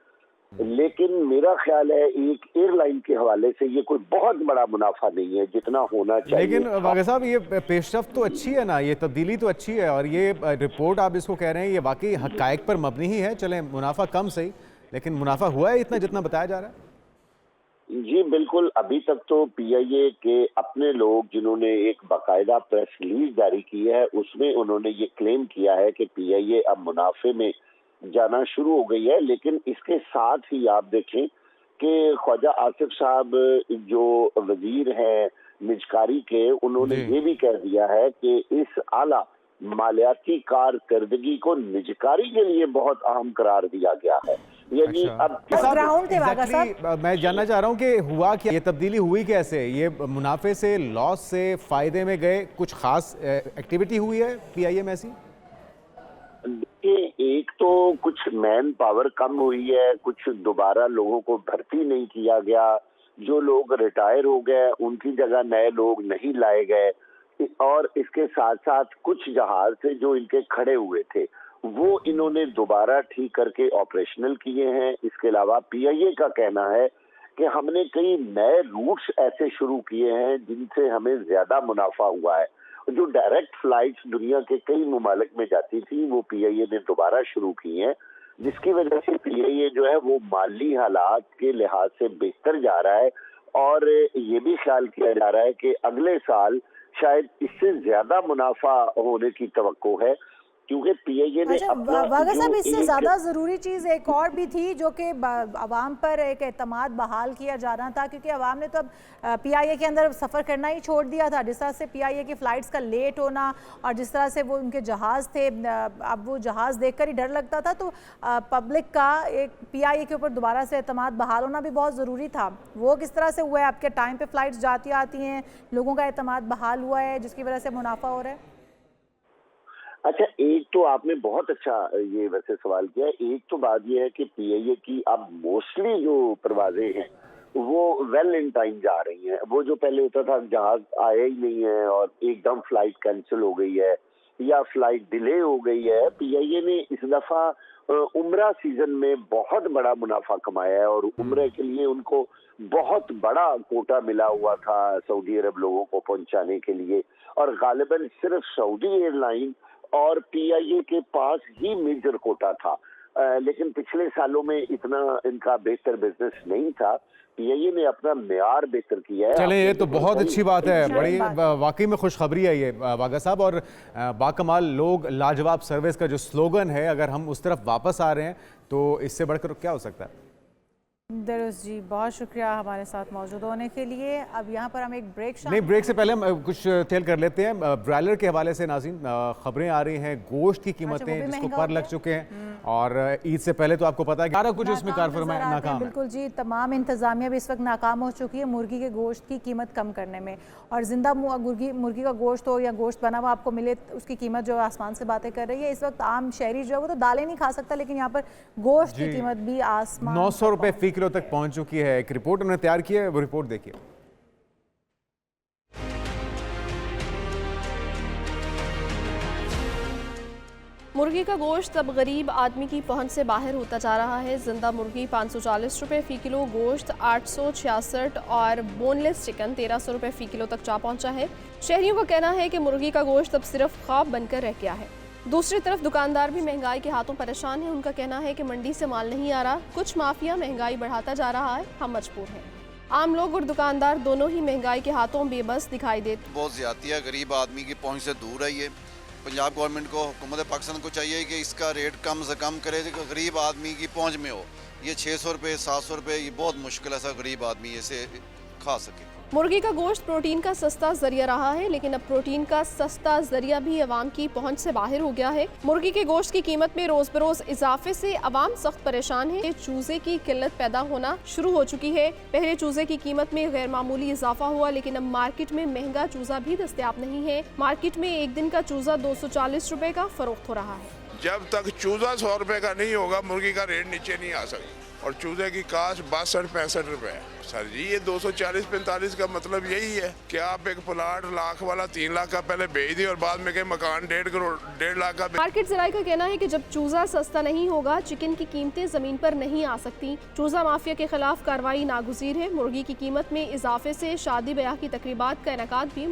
लेकिन मेरा ख्याल है एक एयरलाइन के हवाले से ये कोई बहुत बड़ा मुनाफा नहीं है जितना होना चाहिए। लेकिन वागा साहब ये पेशरफ्त तो अच्छी है ना, ये तब्दीली तो अच्छी है, और ये रिपोर्ट आप इसको कह रहे हैं ये वाकई हकायक पर मबनी ही है। चलें मुनाफा कम सही, लेकिन मुनाफा हुआ है इतना जितना बताया जा रहा है? जी बिल्कुल। अभी तक तो PIA के अपने लोग जिन्होंने एक बाकायदा प्रेस रिलीज जारी की है, उसमें उन्होंने ये क्लेम किया है कि PIA अब मुनाफे में जाना शुरू हो गई है। लेकिन इसके साथ ही आप देखें कि ख्वाजा आसिफ साहब जो वजीर हैं निजकारी के, उन्होंने ये भी कह दिया है कि इस आला मालियाती कारकर्दगी को निजकारी के लिए बहुत अहम करार दिया गया है। यानी अब मैं जानना चाह रहा हूँ कि हुआ क्या, ये तब्दीली हुई कैसे? ये मुनाफे से लॉस से फायदे में गए, कुछ खास एक्टिविटी हुई है PIA में ऐसी? देखिए, एक तो कुछ मैन पावर कम हुई है, कुछ दोबारा लोगों को भर्ती नहीं किया गया, जो लोग रिटायर हो गए उनकी जगह नए लोग नहीं लाए गए, और इसके साथ साथ कुछ जहाज थे जो इनके खड़े हुए थे वो इन्होंने दोबारा ठीक करके ऑपरेशनल किए हैं। इसके अलावा PIA का कहना है कि हमने कई नए रूट्स ऐसे शुरू किए हैं जिनसे हमें ज्यादा मुनाफा हुआ है। जो डायरेक्ट फ्लाइट्स दुनिया के कई ममालिक में जाती थी वो PIA ने दोबारा शुरू की हैं, जिसकी वजह से PIA जो है वो माली हालात के लिहाज से बेहतर जा रहा है, और ये भी ख्याल किया जा रहा है कि अगले साल शायद इससे ज्यादा मुनाफा होने की तवक्को है, क्योंकि PIA ने वागा साहब इससे ज़्यादा ज़रूरी चीज़ एक और भी थी जो कि अवाम पर एक एतमाद बहाल किया जाना था, क्योंकि अवाम ने तो अब PIA के अंदर सफ़र करना ही छोड़ दिया था। जिस तरह से PIA की फ़्लाइट्स का लेट होना और जिस तरह से वो उनके जहाज़ थे, अब वो जहाज़ देखकर ही डर लगता था, तो पब्लिक का एक PIA के ऊपर दोबारा से एतमाद बहाल होना भी बहुत ज़रूरी था। वो किस तरह से हुआ है? आपके टाइम पर फ़्लाइट्स जाती आती हैं, लोगों का एतमाद बहाल हुआ है जिसकी वजह से मुनाफा हो रहा है? अच्छा, एक तो आपने बहुत अच्छा ये वैसे सवाल किया है। एक तो बात ये है कि PIA की अब मोस्टली जो परवाजें हैं वो वेल इन टाइम जा रही हैं। वो जो पहले होता था जहाज आया ही नहीं है और एकदम फ्लाइट कैंसिल हो गई है या फ्लाइट डिले हो गई है, PIA ने इस दफा उम्रा सीजन में बहुत बड़ा मुनाफा कमाया है, और उम्रे के लिए उनको बहुत बड़ा कोटा मिला हुआ था सऊदी अरब लोगों को पहुंचाने के लिए, और गालिबन सिर्फ सऊदी एयरलाइन और PIA के पास ही मेजर कोटा था। लेकिन पिछले सालों में इतना इनका बेहतर बिजनेस नहीं था। PIA ने अपना मेयार बेहतर किया है। चलें, ये तो बहुत अच्छी बात है, बड़ी वाकई में खुशखबरी है ये वागा साहब, और बाकमाल लोग लाजवाब सर्विस का जो स्लोगन है, अगर हम उस तरफ वापस आ रहे हैं तो इससे बढ़कर क्या हो सकता है? दरुस्त जी, बहुत शुक्रिया हमारे साथ मौजूद होने के लिए। अब यहाँ पर हम एक ब्रेक से पहले हम कुछ तेल कर लेते हैं। ब्रॉयलर के हवाले से नाज़रीन खबरें आ रही हैं, गोश्त की कीमतें जिसको पर लग चुके हैं, और ईद से पहले तो आपको पता है सारा कुछ उसमें कारफरमा नाकाम। बिल्कुल जी, तमाम इंतजामिया भी इस वक्त नाकाम हो चुकी है मुर्गी के गोश्त की कीमत कम करने में, और जिंदा मुर्गी का गोश्त हो या गोश्त बना हुआ आपको मिले, उसकी कीमत जो आसमान से बातें कर रही है। इस वक्त आम शहरी जो है वो तो दालें नहीं खा सकता, लेकिन यहाँ पर गोश्त की कीमत भी आसमान 900 रुपये फी किलो तक पहुंच चुकी है। एक रिपोर्ट उन्होंने तैयार की है, वो रिपोर्ट देखिए। मुर्गी का गोश्त अब गरीब आदमी की पहुंच से बाहर होता जा रहा है। जिंदा मुर्गी 540 रुपये फ़ी किलो, गोश्त 866 और बोनलेस चिकन 1300 रुपये फ़ी किलो तक जा पहुंचा है। शहरियों का कहना है कि मुर्गी का गोश्त अब सिर्फ ख्वाब बनकर रह गया है। दूसरी तरफ दुकानदार भी महंगाई के हाथों परेशान है। उनका कहना है कि मंडी से माल नहीं आ रहा, कुछ माफिया महंगाई बढ़ाता जा रहा है, हम मजबूर हैं। आम लोग और दुकानदार दोनों ही महंगाई के हाथों बेबस दिखाई देते। बहुत ज्यादती है, गरीब आदमी की पहुंच से दूर है ये। पंजाब गवर्नमेंट को, हुकूमत पाकिस्तान को चाहिए कि इसका रेट कम से कम करे, गरीब आदमी की पहुंच में हो। ये 600 रुपये 700 रुपये ये बहुत मुश्किल है, गरीब आदमी इसे खा सके। मुर्गी का गोश्त प्रोटीन का सस्ता जरिया रहा है, लेकिन अब प्रोटीन का सस्ता जरिया भी अवाम की पहुंच से बाहर हो गया है। मुर्गी के गोश्त की कीमत में रोज बरोज इजाफे से अवाम सख्त परेशान है। चूजे की किल्लत पैदा होना शुरू हो चुकी है। पहले चूजे की कीमत में गैर मामूली इजाफा हुआ, लेकिन अब मार्केट में महंगा चूजा भी दस्तयाब नहीं है। मार्केट में एक दिन का चूजा 240 रुपए का फरोख्त हो रहा है। जब तक चूजा 100 रुपए का नहीं होगा, मुर्गी का रेट नीचे नहीं आ सकता। और चूजे की कास्ट 62-65 रुपए है। सर जी, ये 240-45 का मतलब यही है कि आप एक प्लाट लाख वाला 3 लाख का पहले बेच दिए और बाद में के मकान 1.5 लाख का। मार्केट जराये का कहना है कि जब चूजा सस्ता नहीं होगा, चिकन की कीमतें जमीन पर नहीं आ सकती। चूजा माफिया के खिलाफ कार्रवाई नागुज़ीर है। मुर्गी की कीमत में इजाफे से शादी ब्याह की तकरीबात का इनेकाद भी